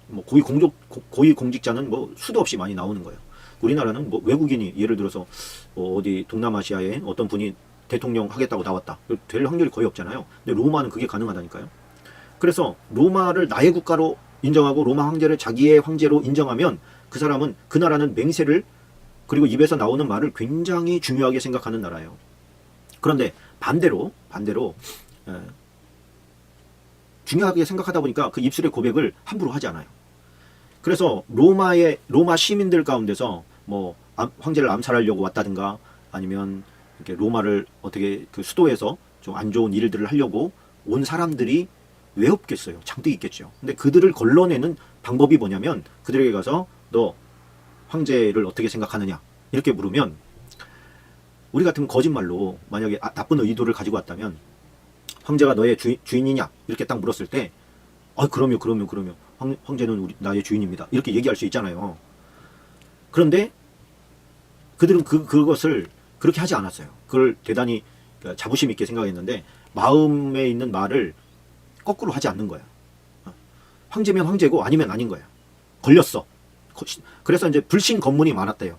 뭐 고위 공직자는 뭐 수도 없이 많이 나오는 거예요. 우리나라는 뭐 외국인이 예를 들어서 어디 동남아시아에 어떤 분이 대통령 하겠다고 나왔다. 될 확률이 거의 없잖아요. 근데 로마는 그게 가능하다니까요. 그래서 로마를 나의 국가로 인정하고 로마 황제를 자기의 황제로 인정하면 그 나라는 맹세를 그리고 입에서 나오는 말을 굉장히 중요하게 생각하는 나라예요. 그런데 반대로 중요하게 생각하다 보니까 그 입술의 고백을 함부로 하지 않아요. 그래서 로마 시민들 가운데서 뭐 황제를 암살하려고 왔다든가 아니면 이렇게 로마를 어떻게 그 수도에서 좀 안 좋은 일들을 하려고 온 사람들이 왜 없겠어요? 잔뜩 있겠죠. 근데 그들을 걸러내는 방법이 뭐냐면 그들에게 가서 너 황제를 어떻게 생각하느냐 이렇게 물으면 우리 같으면 거짓말로 만약에 나쁜 의도를 가지고 왔다면 황제가 너의 주인이냐 이렇게 딱 물었을 때 그럼요 황제는 나의 주인입니다 이렇게 얘기할 수 있잖아요. 그런데 그들은 그것을 그렇게 하지 않았어요. 그걸 대단히 자부심 있게 생각했는데 마음에 있는 말을 거꾸로 하지 않는 거예요. 황제면 황제고 아니면 아닌 거예요. 걸렸어. 그래서 이제 불신 검문이 많았대요.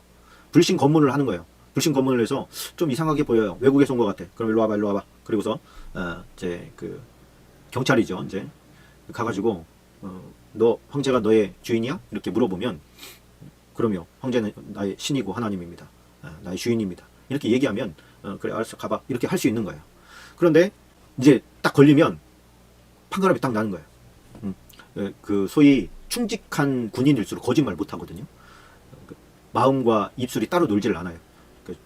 불신 검문을 하는 거예요. 불신 검문을 해서 좀 이상하게 보여요. 외국에서 온 것 같아. 그럼 일로 와봐. 그리고서 이제 그 경찰이죠. 이제 가가지고 너 황제가 너의 주인이야? 이렇게 물어보면 그럼요. 황제는 나의 신이고 하나님입니다. 나의 주인입니다. 이렇게 얘기하면 그래 알았어 가봐 이렇게 할 수 있는 거예요. 그런데 이제 딱 걸리면 판가름이 딱 나는 거예요. 그 소위 충직한 군인일수록 거짓말 못 하거든요. 마음과 입술이 따로 놀지를 않아요.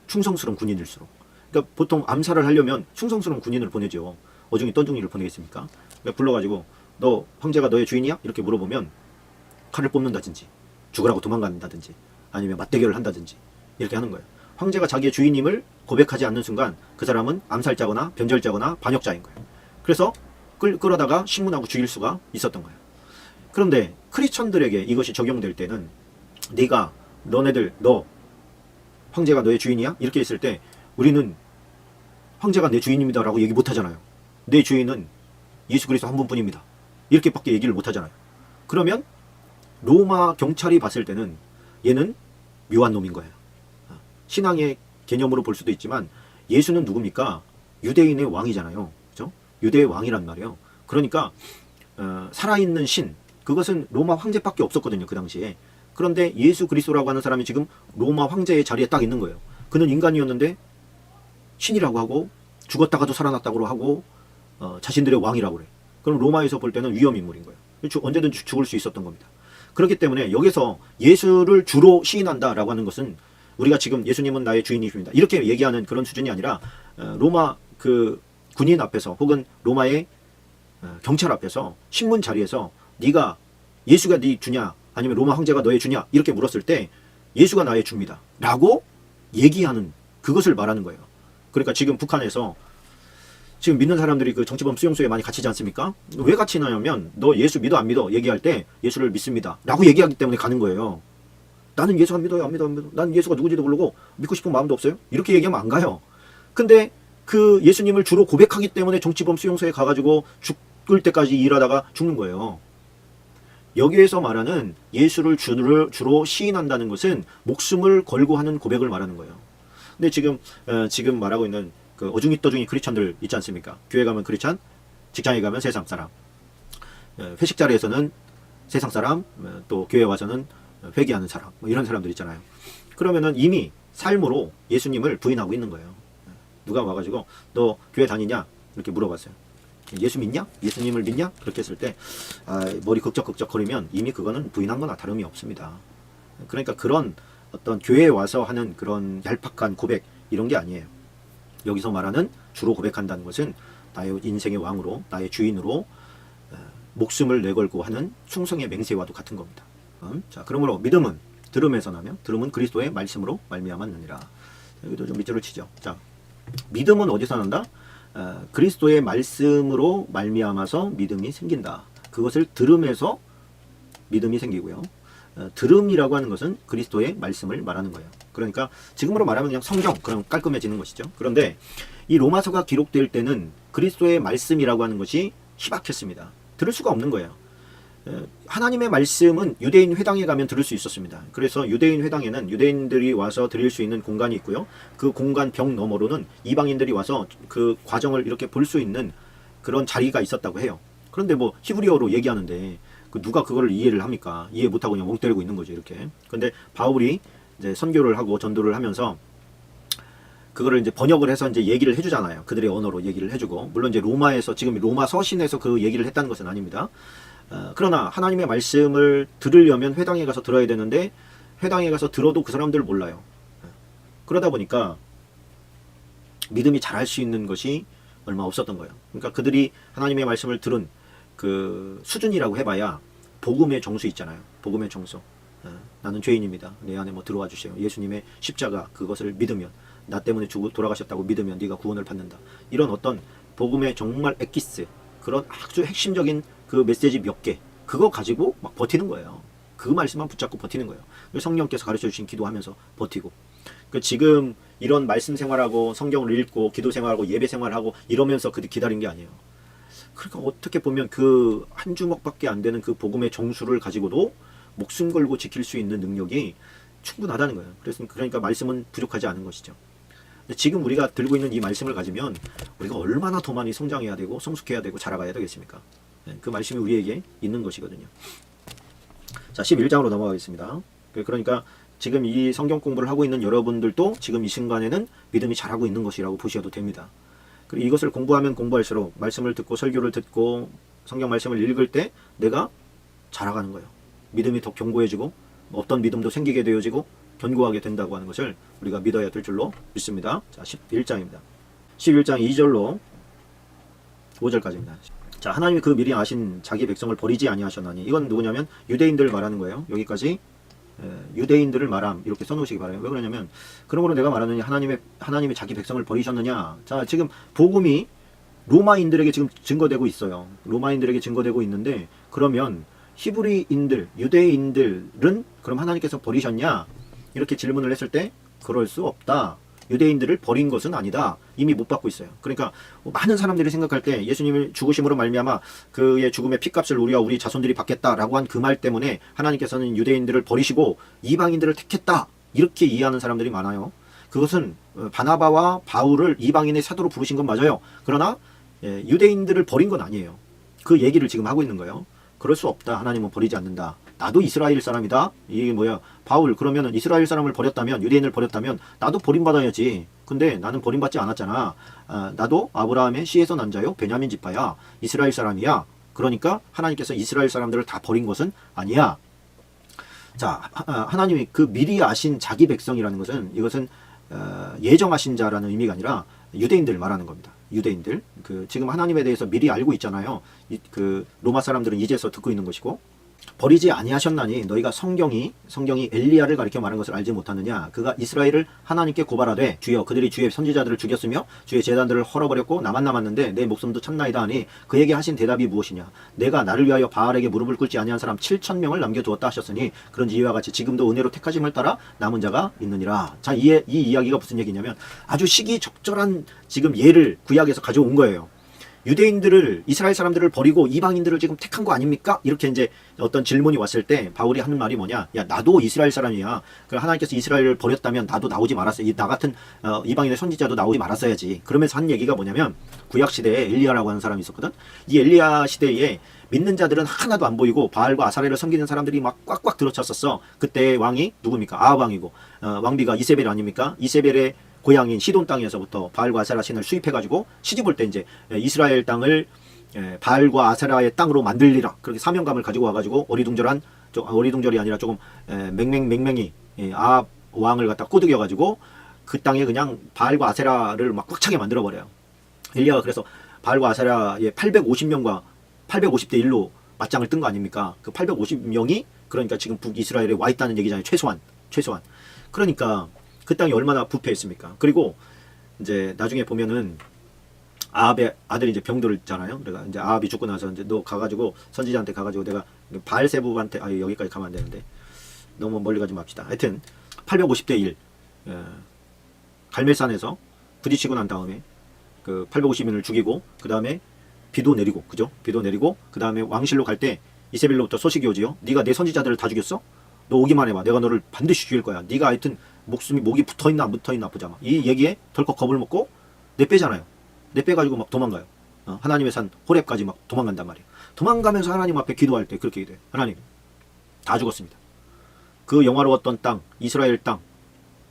충성스러운 군인일수록. 그러니까 보통 암살을 하려면 충성스러운 군인을 보내죠. 어중이 떤중이를 보내겠습니까? 그러니까 불러가지고 너 황제가 너의 주인이야? 이렇게 물어보면 칼을 뽑는다든지 죽으라고 도망간다든지 아니면 맞대결을 한다든지 이렇게 하는 거예요. 황제가 자기의 주인임을 고백하지 않는 순간 그 사람은 암살자거나 변절자거나 반역자인 거예요. 그래서 끌어다가 신문하고 죽일 수가 있었던 거예요. 그런데 크리스천들에게 이것이 적용될 때는 너 황제가 너의 주인이야? 이렇게 했을 때 우리는 황제가 내 주인입니다 라고 얘기 못 하잖아요. 내 주인은 예수 그리스도 한 분뿐입니다. 이렇게밖에 얘기를 못 하잖아요. 그러면 로마 경찰이 봤을 때는 얘는 묘한 놈인 거예요. 신앙의 개념으로 볼 수도 있지만 예수는 누굽니까? 유대인의 왕이잖아요. 그죠? 유대의 왕이란 말이에요. 그러니까 살아있는 신, 그것은 로마 황제밖에 없었거든요. 그 당시에. 그런데 예수 그리스도라고 하는 사람이 지금 로마 황제의 자리에 딱 있는 거예요. 그는 인간이었는데 신이라고 하고 죽었다가도 살아났다고 하고 자신들의 왕이라고 그래. 그럼 로마에서 볼 때는 위험인물인 거예요. 언제든지 죽을 수 있었던 겁니다. 그렇기 때문에 여기서 예수를 주로 시인한다라고 하는 것은 우리가 지금 예수님은 나의 주인이십니다 이렇게 얘기하는 그런 수준이 아니라 로마 그 군인 앞에서 혹은 로마의 경찰 앞에서 신문 자리에서 네가 예수가 네 주냐 아니면 로마 황제가 너의 주냐 이렇게 물었을 때 예수가 나의 주입니다 라고 얘기하는 그것을 말하는 거예요. 그러니까 지금 북한에서 지금 믿는 사람들이 그 정치범 수용소에 많이 갇히지 않습니까? 왜 갇히냐면 너 예수 믿어 안 믿어 얘기할 때 예수를 믿습니다 라고 얘기하기 때문에 가는 거예요. 나는 예수 안 믿어요. 난 예수가 누군지도 모르고 믿고 싶은 마음도 없어요. 이렇게 얘기하면 안 가요. 근데 그 예수님을 주로 고백하기 때문에 정치범 수용소에 가가지고 죽을 때까지 일하다가 죽는 거예요. 여기에서 말하는 예수를 주로 시인한다는 것은 목숨을 걸고 하는 고백을 말하는 거예요. 근데 지금 말하고 있는 그 어중이 떠중이 크리스찬들 있지 않습니까? 교회 가면 크리스찬, 직장에 가면 세상 사람, 회식 자리에서는 세상 사람, 또 교회 와서는 회개하는 사람, 뭐 이런 사람들 있잖아요. 그러면은 이미 삶으로 예수님을 부인하고 있는 거예요. 누가 와가지고 너 교회 다니냐? 이렇게 물어봤어요. 예수 믿냐? 예수님을 믿냐? 그렇게 했을 때 머리 극적극적 거리면 이미 그거는 부인한 거나 다름이 없습니다. 그러니까 그런 어떤 교회에 와서 하는 그런 얄팍한 고백 이런 게 아니에요. 여기서 말하는 주로 고백한다는 것은 나의 인생의 왕으로 나의 주인으로 목숨을 내걸고 하는 충성의 맹세와도 같은 겁니다. 자, 그러므로 믿음은 들음에서 나며 들음은 그리스도의 말씀으로 말미암았느니라. 여기도 좀 밑줄을 치죠. 자, 믿음은 어디서 난다? 그리스도의 말씀으로 말미암아서 믿음이 생긴다. 그것을 들음에서 믿음이 생기고요. 들음이라고 하는 것은 그리스도의 말씀을 말하는 거예요. 그러니까 지금으로 말하면 그냥 성경, 그럼 깔끔해지는 것이죠. 그런데 이 로마서가 기록될 때는 그리스도의 말씀이라고 하는 것이 희박했습니다. 들을 수가 없는 거예요. 하나님의 말씀은 유대인 회당에 가면 들을 수 있었습니다. 그래서 유대인 회당에는 유대인들이 와서 드릴 수 있는 공간이 있고요. 그 공간 벽 너머로는 이방인들이 와서 그 과정을 이렇게 볼 수 있는 그런 자리가 있었다고 해요. 그런데 뭐 히브리어로 얘기하는데 누가 그거를 이해를 합니까? 이해 못하고 그냥 멍 때리고 있는 거죠, 이렇게. 근데 바울이 이제 선교를 하고 전도를 하면서 그거를 이제 번역을 해서 이제 얘기를 해주잖아요. 그들의 언어로 얘기를 해주고, 물론 이제 로마에서, 지금 로마 서신에서 그 얘기를 했다는 것은 아닙니다. 그러나 하나님의 말씀을 들으려면 회당에 가서 들어야 되는데, 회당에 가서 들어도 그 사람들을 몰라요. 그러다 보니까 믿음이 자랄 수 있는 것이 얼마 없었던 거예요. 그러니까 그들이 하나님의 말씀을 들은 그 수준이라고 해봐야 복음의 정수 있잖아요. 복음의 정수. 나는 죄인입니다. 내 안에 뭐 들어와 주세요. 예수님의 십자가 그것을 믿으면, 나 때문에 돌아가셨다고 믿으면 네가 구원을 받는다. 이런 어떤 복음의 정말 엑기스, 그런 아주 핵심적인 그 메시지 몇 개, 그거 가지고 막 버티는 거예요. 그 말씀만 붙잡고 버티는 거예요. 성령께서 가르쳐 주신 기도하면서 버티고. 그 지금 이런 말씀 생활하고 성경을 읽고 기도 생활하고 예배 생활하고 이러면서 그 기다린 게 아니에요. 그러니까 어떻게 보면 그 한 주먹밖에 안 되는 그 복음의 정수를 가지고도 목숨 걸고 지킬 수 있는 능력이 충분하다는 거예요. 그러니까 말씀은 부족하지 않은 것이죠. 근데 지금 우리가 들고 있는 이 말씀을 가지면 우리가 얼마나 더 많이 성장해야 되고 성숙해야 되고 자라가야 되겠습니까? 그 말씀이 우리에게 있는 것이거든요. 자, 11장으로 넘어가겠습니다. 그러니까 지금 이 성경 공부를 하고 있는 여러분들도 지금 이 순간에는 믿음이 자라고 있는 것이라고 보셔도 됩니다. 그리고 이것을 공부하면 공부할수록 말씀을 듣고 설교를 듣고 성경 말씀을 읽을 때 내가 자라가는 거예요. 믿음이 더 견고해지고 어떤 믿음도 생기게 되어지고 견고하게 된다고 하는 것을 우리가 믿어야 될 줄로 믿습니다. 자, 11장입니다. 11장 2절로 5절까지입니다. 자, 하나님이 그 미리 아신 자기 백성을 버리지 아니하셨나니, 이건 누구냐면 유대인들을 말하는 거예요. 여기까지 유대인들을 말함 이렇게 써놓으시기 바라요. 왜 그러냐면, 그러므로 내가 말하느니 하나님이 자기 백성을 버리셨느냐. 자, 지금 복음이 로마인들에게 지금 증거되고 있어요. 로마인들에게 증거되고 있는데, 그러면 히브리인들, 유대인들은 그럼 하나님께서 버리셨냐? 이렇게 질문을 했을 때 그럴 수 없다. 유대인들을 버린 것은 아니다. 이미 못 받고 있어요. 그러니까 많은 사람들이 생각할 때 예수님의 죽으심으로 말미암아 그의 죽음의 핏값을 우리와 우리 자손들이 받겠다라고 한 그 말 때문에 하나님께서는 유대인들을 버리시고 이방인들을 택했다. 이렇게 이해하는 사람들이 많아요. 그것은 바나바와 바울을 이방인의 사도로 부르신 건 맞아요. 그러나 유대인들을 버린 건 아니에요. 그 얘기를 지금 하고 있는 거예요. 그럴 수 없다. 하나님은 버리지 않는다. 나도 이스라엘 사람이다. 이게 뭐야? 바울, 그러면은 이스라엘 사람을 버렸다면, 유대인을 버렸다면 나도 버림받아야지. 근데 나는 버림받지 않았잖아. 나도 아브라함의 씨에서 난 자요. 베냐민 지파야. 이스라엘 사람이야. 그러니까 하나님께서 이스라엘 사람들을 다 버린 것은 아니야. 자, 하나님이 그 미리 아신 자기 백성이라는 것은, 이것은 예정하신 자라는 의미가 아니라 유대인들 말하는 겁니다. 유대인들. 지금 하나님에 대해서 미리 알고 있잖아요. 로마 사람들은 이제서 듣고 있는 것이고, 버리지 아니하셨나니 너희가 성경이 엘리야를 가리켜 말한 것을 알지 못하느냐. 그가 이스라엘을 하나님께 고발하되 주여 그들이 주의 선지자들을 죽였으며 주의 제단들을 헐어버렸고 나만 남았는데 내 목숨도 참나이다 하니 그에게 하신 대답이 무엇이냐. 내가 나를 위하여 바알에게 무릎을 꿇지 아니한 사람 7,000명을 남겨두었다 하셨으니 그런지 이와 같이 지금도 은혜로 택하심을 따라 남은 자가 있느니라. 자, 이 이야기가 무슨 얘기냐면 아주 시기적절한 지금 예를 구약에서 가져온 거예요. 유대인들을, 이스라엘 사람들을 버리고 이방인들을 지금 택한 거 아닙니까? 이렇게 이제 어떤 질문이 왔을 때 바울이 하는 말이 뭐냐? 야, 나도 이스라엘 사람이야. 하나님께서 이스라엘을 버렸다면 나도 나오지 말았어야. 나 같은 이방인의 선지자도 나오지 말았어야지. 그러면서 한 얘기가 뭐냐면, 구약 시대에 엘리야라고 하는 사람이 있었거든. 이 엘리야 시대에 믿는 자들은 하나도 안 보이고 바알과 아사레를 섬기는 사람들이 막 꽉꽉 들어찼었어. 그때 왕이 누굽니까? 아합 왕이고, 왕비가 이세벨 아닙니까? 이세벨의 고향인 시돈 땅에서부터 바알과 아세라 신을 수입해가지고 시집 올 때 이제 이스라엘 땅을 바알과 아세라의 땅으로 만들리라. 그렇게 사명감을 가지고 와가지고 어리둥절이 아니라 조금 맹맹히 아합 왕을 갖다 꼬드겨가지고 그 땅에 그냥 바알과 아세라를 막 꽉 차게 만들어버려요. 엘리야가 그래서 바알과 아세라의 850명과 850대 1로 맞짱을 뜬 거 아닙니까? 그 850명이 그러니까 지금 북이스라엘에 와 있다는 얘기잖아요. 최소한. 그러니까 그 땅이 얼마나 부패했습니까? 그리고 이제 나중에 보면은 아합의 아들이 이제 병들었잖아요. 그러니까 이제 아합이 죽고 나서 이제 너 가가지고 선지자한테 가가지고 내가 바알세부한테 여기까지 가면 안 되는데 너무 멀리 가지 맙시다. 하여튼 850대 1 갈멜산에서 부딪히고 난 다음에 그 850인을 죽이고 그 다음에 비도 내리고 그죠? 비도 내리고 그 다음에 왕실로 갈 때 이세벨로부터 소식이 오지요. 네가 내 선지자들을 다 죽였어? 너 오기만 해봐. 내가 너를 반드시 죽일 거야. 네가 하여튼 목이 붙어있나 안 붙어있나 보자. 이 얘기에 덜컥 겁을 먹고 내빼잖아요. 내빼가지고 막 도망가요. 하나님의 산 호렙까지 막 도망간단 말이에요. 도망가면서 하나님 앞에 기도할 때 그렇게 기도해요. 하나님 다 죽었습니다. 그 영화로웠던 땅, 이스라엘 땅,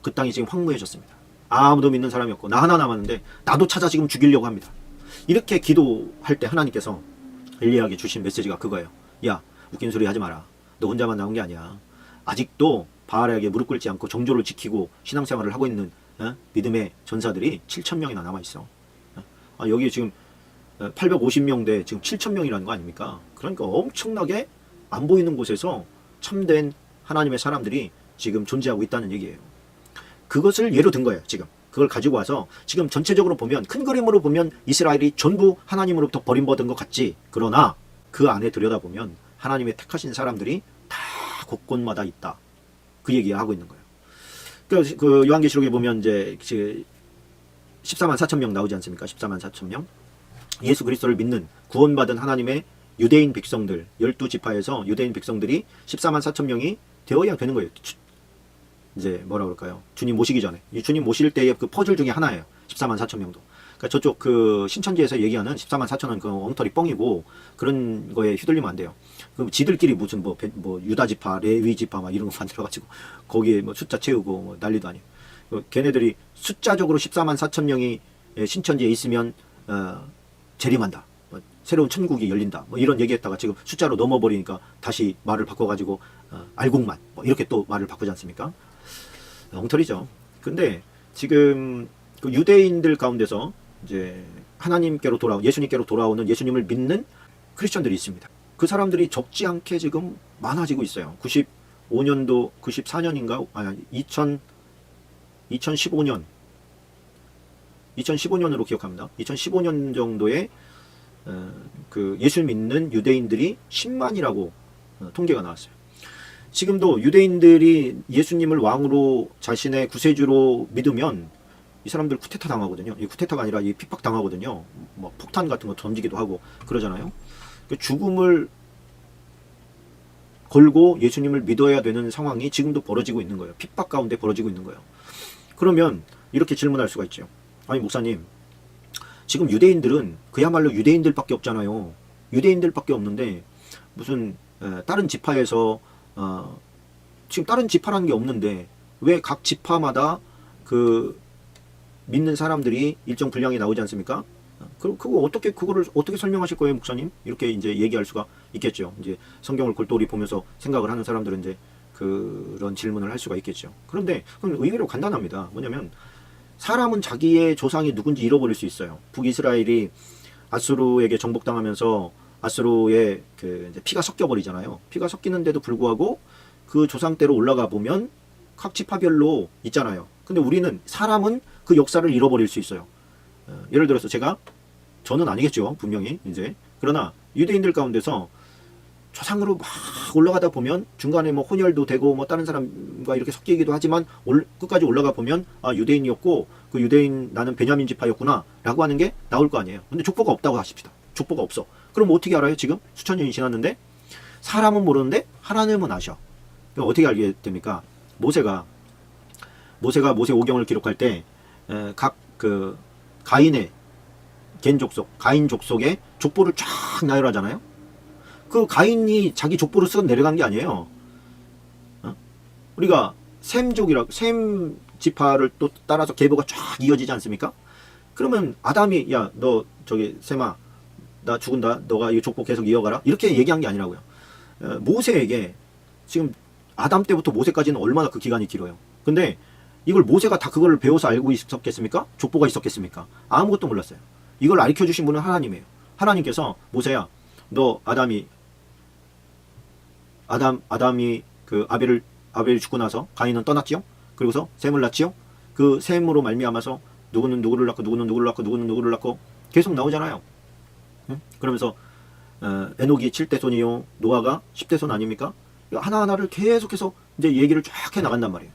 그 땅이 지금 황무해졌습니다. 아무도 믿는 사람이 없고 나 하나 남았는데 나도 찾아 지금 죽이려고 합니다. 이렇게 기도할 때 하나님께서 엘리야에게 주신 메시지가 그거예요. 야, 웃긴 소리 하지 마라. 너 혼자만 나온 게 아니야. 아직도 바알에게 무릎 꿇지 않고 정조를 지키고 신앙생활을 하고 있는 믿음의 전사들이 7,000명이나 남아있어. 여기 지금 850명 대 지금 7,000명이라는 거 아닙니까? 그러니까 엄청나게 안 보이는 곳에서 참된 하나님의 사람들이 지금 존재하고 있다는 얘기예요. 그것을 예로 든 거예요. 지금 그걸 가지고 와서 지금 전체적으로 보면, 큰 그림으로 보면 이스라엘이 전부 하나님으로부터 버림받은 것 같지. 그러나 그 안에 들여다보면 하나님의 택하신 사람들이 다 곳곳마다 있다. 그 얘기하고 있는 거예요. 그 요한계시록에 보면 이제 14만 4천 명 나오지 않습니까? 14만 4천 명. 예수 그리스도를 믿는 구원받은 하나님의 유대인 백성들, 12지파에서 유대인 백성들이 14만 4천 명이 되어야 되는 거예요. 이제 뭐라 그럴까요? 주님 모시기 전에. 주님 모실 때의 그 퍼즐 중에 하나예요. 14만 4천 명도. 그러니까 저쪽 그 신천지에서 얘기하는 14만 4천은 그 엉터리 뻥이고, 그런 거에 휘둘리면 안 돼요. 그럼 지들끼리 무슨 뭐 유다지파, 레위지파 막 이런 거 만들어가지고 거기에 뭐 숫자 채우고 뭐 난리도 아니에요. 걔네들이 숫자적으로 14만 4천 명이 신천지에 있으면 재림한다. 새로운 천국이 열린다. 뭐 이런 얘기했다가 지금 숫자로 넘어버리니까 다시 말을 바꿔가지고 알곡만 뭐 이렇게 또 말을 바꾸지 않습니까? 엉터리죠. 근데 지금 그 유대인들 가운데서 이제 하나님께로 예수님께로 돌아오는, 예수님을 믿는 크리스천들이 있습니다. 그 사람들이 적지 않게 지금 많아지고 있어요. 95년도, 94년인가? 2015년으로 기억합니다. 2015년 정도에 그 예수 믿는 유대인들이 10만이라고 통계가 나왔어요. 지금도 유대인들이 예수님을 왕으로, 자신의 구세주로 믿으면 이 사람들 쿠데타 당하거든요. 이 쿠데타가 아니라 이 핍박 당하거든요. 뭐 폭탄 같은 거 던지기도 하고 그러잖아요. 죽음을 걸고 예수님을 믿어야 되는 상황이 지금도 벌어지고 있는 거예요. 핍박 가운데 벌어지고 있는 거예요. 그러면 이렇게 질문할 수가 있죠. 아니 목사님, 지금 유대인들은 그야말로 유대인들밖에 없잖아요. 유대인들밖에 없는데 무슨 다른 지파에서 지금 다른 지파라는 게 없는데 왜 각 지파마다 그 믿는 사람들이 일정 분량이 나오지 않습니까? 그럼 그거를 어떻게 설명하실 거예요, 목사님? 이렇게 이제 얘기할 수가 있겠죠. 이제 성경을 골똘히 보면서 생각을 하는 사람들은 이제 그런 질문을 할 수가 있겠죠. 그런데 그럼 의외로 간단합니다. 뭐냐면 사람은 자기의 조상이 누군지 잃어버릴 수 있어요. 북이스라엘이 아수르에게 정복당하면서 아수르의 그 이제 피가 섞여 버리잖아요. 피가 섞이는데도 불구하고 그 조상 때로 올라가 보면 각 지파별로 있잖아요. 근데 사람은 그 역사를 잃어버릴 수 있어요. 예를 들어서 저는 아니겠죠, 분명히 이제. 그러나 유대인들 가운데서 조상으로 막 올라가다 보면 중간에 뭐 혼혈도 되고 뭐 다른 사람과 이렇게 섞이기도 하지만 끝까지 올라가 보면 유대인이었고 그 유대인 나는 베냐민 지파였구나 라고 하는 게 나올 거 아니에요. 근데 족보가 없다고 하십시다. 족보가 없어. 그럼 어떻게 알아요? 지금 수천 년이 지났는데 사람은 모르는데 하나님은 아셔. 그럼 어떻게 알게 됩니까? 모세가 모세 5경을 기록할 때 각 그 가인 족속의 족보를 쫙 나열하잖아요. 그 가인이 자기 족보를 쓰고 내려간 게 아니에요. 우리가 셈 지파를 또 따라서 계보가 쫙 이어지지 않습니까? 그러면 아담이 야, 너 저기 셈아 나 죽은다. 너가 이 족보 계속 이어가라. 이렇게 얘기한 게 아니라고요. 모세에게 지금 아담 때부터 모세까지는 얼마나 그 기간이 길어요. 근데 이걸 모세가 다 그걸 배워서 알고 있었겠습니까? 족보가 있었겠습니까? 아무것도 몰랐어요. 이걸 가르쳐 주신 분은 하나님이에요. 하나님께서 모세야, 너 아담이 그 아벨이 죽고 나서 가인은 떠났지요. 그리고서 셈을 낳지요. 그 셈으로 말미암아서 누구는 누구를 낳고 누구는 누구를 낳고 누구는 누구를 낳고 계속 나오잖아요. 응? 그러면서 에녹이 7대 손이요, 노아가 10대 손 아닙니까? 하나하나를 계속해서 이제 얘기를 쫙 해 나간단 말이에요.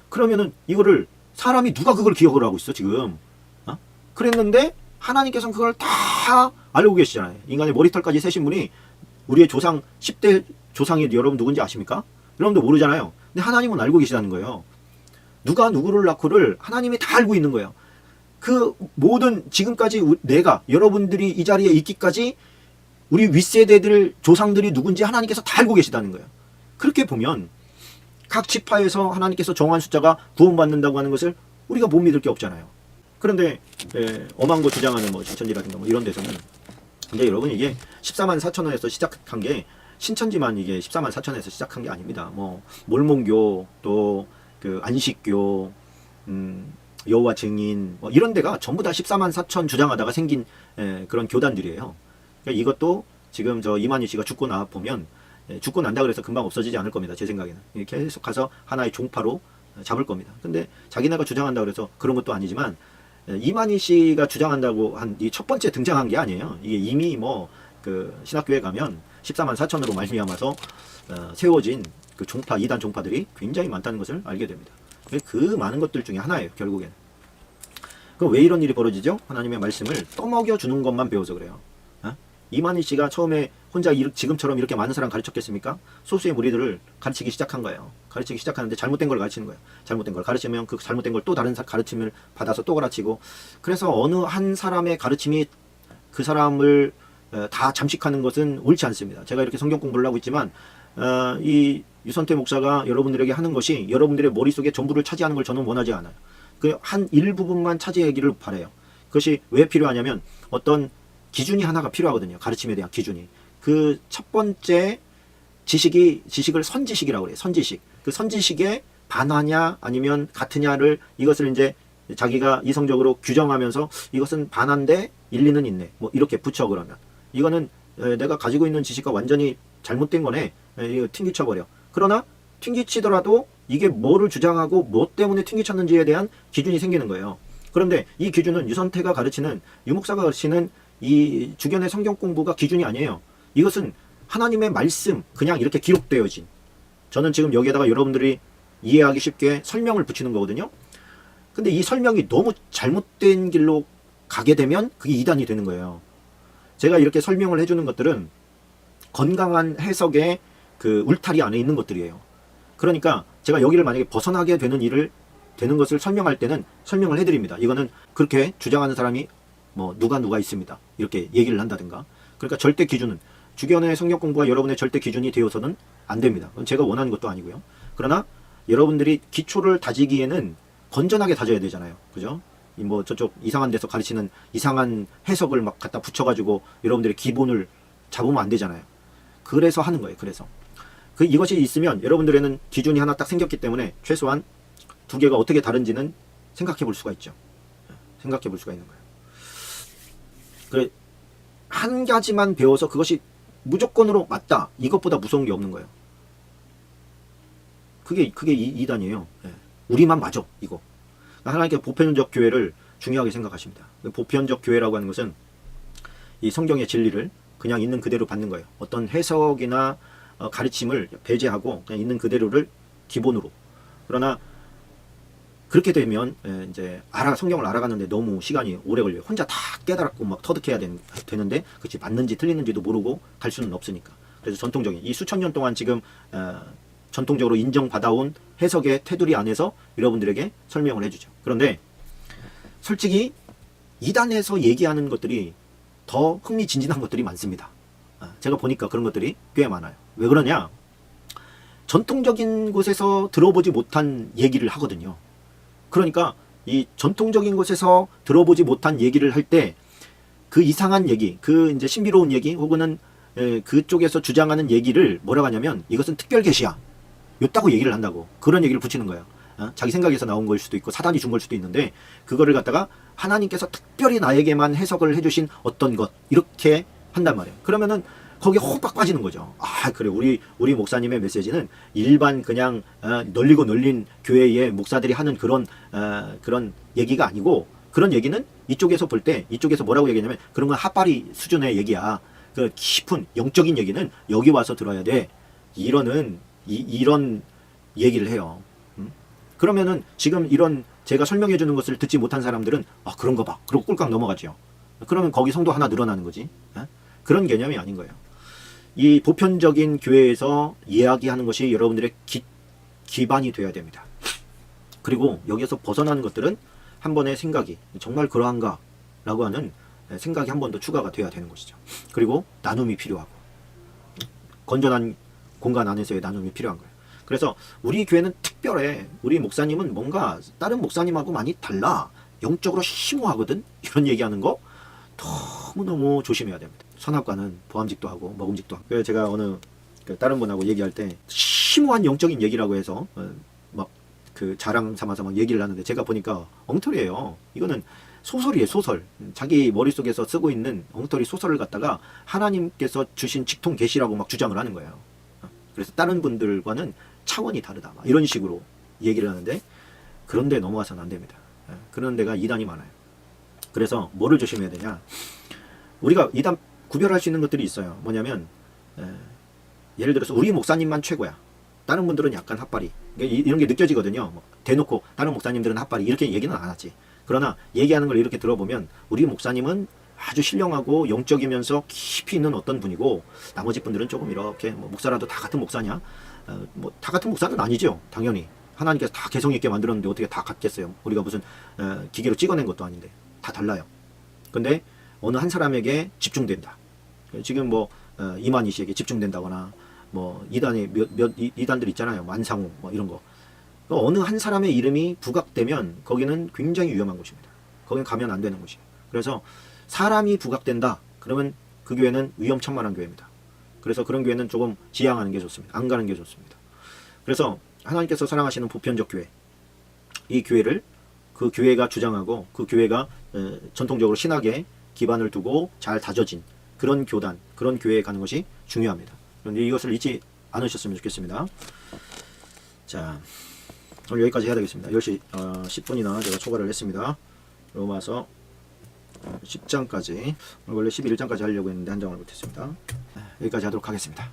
그러면은 이거를 사람이 누가 그걸 기억을 하고 있어 지금? 그랬는데 하나님께서는 그걸 다 알고 계시잖아요. 인간의 머리털까지 세신 분이 우리의 조상 10대 조상이 여러분 누군지 아십니까? 여러분도 모르잖아요. 근데 하나님은 알고 계시다는 거예요. 누가 누구를 낳고를 하나님이 다 알고 있는 거예요. 그 모든 지금까지 여러분들이 이 자리에 있기까지 우리 윗세대들 조상들이 누군지 하나님께서 다 알고 계시다는 거예요. 그렇게 보면 각 지파에서 하나님께서 정한 숫자가 구원받는다고 하는 것을 우리가 못 믿을 게 없잖아요. 그런데 엄한 거 주장하는 뭐 신천지라든가 뭐 이런 데서는, 근데 여러분 이게 14만 4천원에서 시작한 게, 신천지만 이게 14만 4천에서 시작한 게 아닙니다. 뭐 몰몬교, 또 그 안식교, 여호와 증인 뭐 이런 데가 전부 다 14만 4천 주장하다가 생긴 그런 교단들이에요. 그러니까 이것도 지금 저 이만희 씨가 죽고 나 보면, 죽고 난다 그래서 금방 없어지지 않을 겁니다. 제 생각에는 계속 가서 하나의 종파로 잡을 겁니다. 근데 자기네가 주장한다 그래서 그런 것도 아니지만, 이만희 씨가 주장한다고 한 이 첫 번째 등장한 게 아니에요. 이게 이미 뭐 그 신학교에 가면 14만 4천으로 말미암아서 세워진 그 종파, 이단 종파들이 굉장히 많다는 것을 알게 됩니다. 그 많은 것들 중에 하나예요, 결국에는. 그럼 왜 이런 일이 벌어지죠? 하나님의 말씀을 떠먹여 주는 것만 배워서 그래요. 이만희 씨가 처음에 혼자 지금처럼 이렇게 많은 사람 가르쳤겠습니까? 소수의 무리들을 가르치기 시작한 거예요. 가르치기 시작하는데 잘못된 걸 가르치는 거예요. 잘못된 걸 가르치면 그 잘못된 걸 또 다른 가르침을 받아서 또 가르치고, 그래서 어느 한 사람의 가르침이 그 사람을 다 잠식하는 것은 옳지 않습니다. 제가 이렇게 성경 공부를 하고 있지만 이 유선태 목사가 여러분들에게 하는 것이 여러분들의 머릿속에 전부를 차지하는 걸 저는 원하지 않아요. 그 한 일부분만 차지하기를 바라요. 그것이 왜 필요하냐면, 어떤 기준이 하나가 필요하거든요. 가르침에 대한 기준이. 그 첫 번째 지식을 선지식이라고 그래요. 선지식. 그 선지식에 반하냐 아니면 같으냐를, 이것을 이제 자기가 이성적으로 규정하면서 이것은 반한데 일리는 있네, 뭐 이렇게 붙여. 그러면 이거는 내가 가지고 있는 지식과 완전히 잘못된 거네, 이거 튕기쳐버려. 그러나 튕기치더라도 이게 뭐를 주장하고 뭐 때문에 튕기쳤는지에 대한 기준이 생기는 거예요. 그런데 이 기준은 유선태가 가르치는, 유목사가 가르치는 이 주견의 성경 공부가 기준이 아니에요. 이것은 하나님의 말씀, 그냥 이렇게 기록되어진, 저는 지금 여기에다가 여러분들이 이해하기 쉽게 설명을 붙이는 거거든요. 근데 이 설명이 너무 잘못된 길로 가게 되면 그게 이단이 되는 거예요. 제가 이렇게 설명을 해주는 것들은 건강한 해석의 그 울타리 안에 있는 것들이에요. 그러니까 제가 여기를 만약에 벗어나게 되는 것을 설명할 때는 설명을 해드립니다. 이거는 그렇게 주장하는 사람이 뭐 누가 있습니다, 이렇게 얘기를 한다든가. 그러니까 절대 기준은, 주견의 성경 공부가 여러분의 절대 기준이 되어서는 안 됩니다. 그건 제가 원하는 것도 아니고요. 그러나 여러분들이 기초를 다지기에는 건전하게 다져야 되잖아요. 그죠? 뭐 저쪽 이상한 데서 가르치는 이상한 해석을 막 갖다 붙여가지고 여러분들의 기본을 잡으면 안 되잖아요. 그래서 하는 거예요. 그래서 이것이 있으면 여러분들에는 기준이 하나 딱 생겼기 때문에 최소한 두 개가 어떻게 다른지는 생각해 볼 수가 있죠. 생각해 볼 수가 있는 거예요. 그래, 한 가지만 배워서 그것이 무조건으로 맞다, 이것보다 무서운 게 없는 거예요. 그게 이단이에요. 우리만 맞아, 이거. 하나님께 보편적 교회를 중요하게 생각하십니다. 보편적 교회라고 하는 것은 이 성경의 진리를 그냥 있는 그대로 받는 거예요. 어떤 해석이나 가르침을 배제하고 그냥 있는 그대로를 기본으로. 그러나 그렇게 되면 이제 성경을 알아가는데 너무 시간이 오래 걸려요. 혼자 다 깨달았고 막 터득해야 되는데 그것이 맞는지 틀리는지도 모르고 갈 수는 없으니까. 그래서 전통적인 이 수천 년 동안 지금 전통적으로 인정받아온 해석의 테두리 안에서 여러분들에게 설명을 해주죠. 그런데 솔직히 이단에서 얘기하는 것들이 더 흥미진진한 것들이 많습니다. 제가 보니까 그런 것들이 꽤 많아요. 왜 그러냐? 전통적인 곳에서 들어보지 못한 얘기를 하거든요. 그러니까 이 전통적인 곳에서 들어보지 못한 얘기를 할 때 그 이상한 얘기, 그 이제 신비로운 얘기, 혹은 그쪽에서 주장하는 얘기를 뭐라고 하냐면 이것은 특별 계시야, 요따고 얘기를 한다고. 그런 얘기를 붙이는 거예요. 자기 생각에서 나온 걸 수도 있고 사단이 준 걸 수도 있는데, 그거를 갖다가 하나님께서 특별히 나에게만 해석을 해주신 어떤 것, 이렇게 한단 말이에요. 그러면은 거기에 호박 빠지는 거죠. 그래, 우리 목사님의 메시지는 일반 그냥 널리고 널린 교회의 목사들이 하는 그런 얘기가 아니고, 그런 얘기는 이쪽에서 볼 때, 이쪽에서 뭐라고 얘기하냐면 그런 건 핫바리 수준의 얘기야. 그 깊은 영적인 얘기는 여기 와서 들어야 돼. 이런 얘기를 해요. 그러면은 지금 이런 제가 설명해 주는 것을 듣지 못한 사람들은 그런가 봐, 그러고 꿀깍 넘어가죠. 그러면 거기 성도 하나 늘어나는 거지. 그런 개념이 아닌 거예요. 이 보편적인 교회에서 이야기하는 것이 여러분들의 기반이 되어야 됩니다. 그리고 여기에서 벗어나는 것들은 한 번의 생각이 정말 그러한가 라고 하는 생각이 한 번 더 추가가 돼야 되는 것이죠. 그리고 나눔이 필요하고, 건전한 공간 안에서의 나눔이 필요한 거예요. 그래서 우리 교회는 특별해. 우리 목사님은 뭔가 다른 목사님하고 많이 달라. 영적으로 심오하거든. 이런 얘기하는 거 너무너무 조심해야 됩니다. 선악과는 보암직도 하고 먹음직도 하고. 그래서 제가 어느 다른 분하고 얘기할 때 심오한 영적인 얘기라고 해서 막 그 자랑 삼아서 막 얘기를 하는데 제가 보니까 엉터리예요. 이거는 소설이에요, 소설. 자기 머릿속에서 쓰고 있는 엉터리 소설을 갖다가 하나님께서 주신 직통 계시라고 막 주장을 하는 거예요. 그래서 다른 분들과는 차원이 다르다. 막 이런 식으로 얘기를 하는데 그런데 넘어가서는 안 됩니다. 그런 데가 이단이 많아요. 그래서 뭐를 조심해야 되냐? 우리가 이단 구별할 수 있는 것들이 있어요. 뭐냐면 예를 들어서 우리 목사님만 최고야. 다른 분들은 약간 핫바리. 이런 게 느껴지거든요. 대놓고 다른 목사님들은 핫바리 이렇게 얘기는 안 하지. 그러나 얘기하는 걸 이렇게 들어보면 우리 목사님은 아주 신령하고 영적이면서 깊이 있는 어떤 분이고 나머지 분들은 조금 이렇게 목사라도 다 같은 목사냐? 다 같은 목사는 아니죠. 당연히 하나님께서 다 개성 있게 만들었는데 어떻게 다 같겠어요? 우리가 무슨 기계로 찍어낸 것도 아닌데 다 달라요. 근데 어느 한 사람에게 집중된다. 지금 이만희 씨에게 집중된다거나 이단의 이단들 있잖아요. 만상우 이런 거. 어느 한 사람의 이름이 부각되면 거기는 굉장히 위험한 곳입니다. 거기는 가면 안 되는 곳이에요. 그래서 사람이 부각된다. 그러면 그 교회는 위험천만한 교회입니다. 그래서 그런 교회는 조금 지양하는 게 좋습니다. 안 가는 게 좋습니다. 그래서 하나님께서 사랑하시는 보편적 교회, 이 교회를 그 교회가 주장하고 그 교회가 전통적으로 신학에 기반을 두고 잘 다져진 그런 교단, 그런 교회에 가는 것이 중요합니다. 그런데 이것을 잊지 않으셨으면 좋겠습니다. 자, 오늘 여기까지 해야 되겠습니다. 10시 10분이나 제가 초과를 했습니다. 로마서 10장까지 원래 11장까지 하려고 했는데 한 장을 못했습니다. 여기까지 하도록 하겠습니다.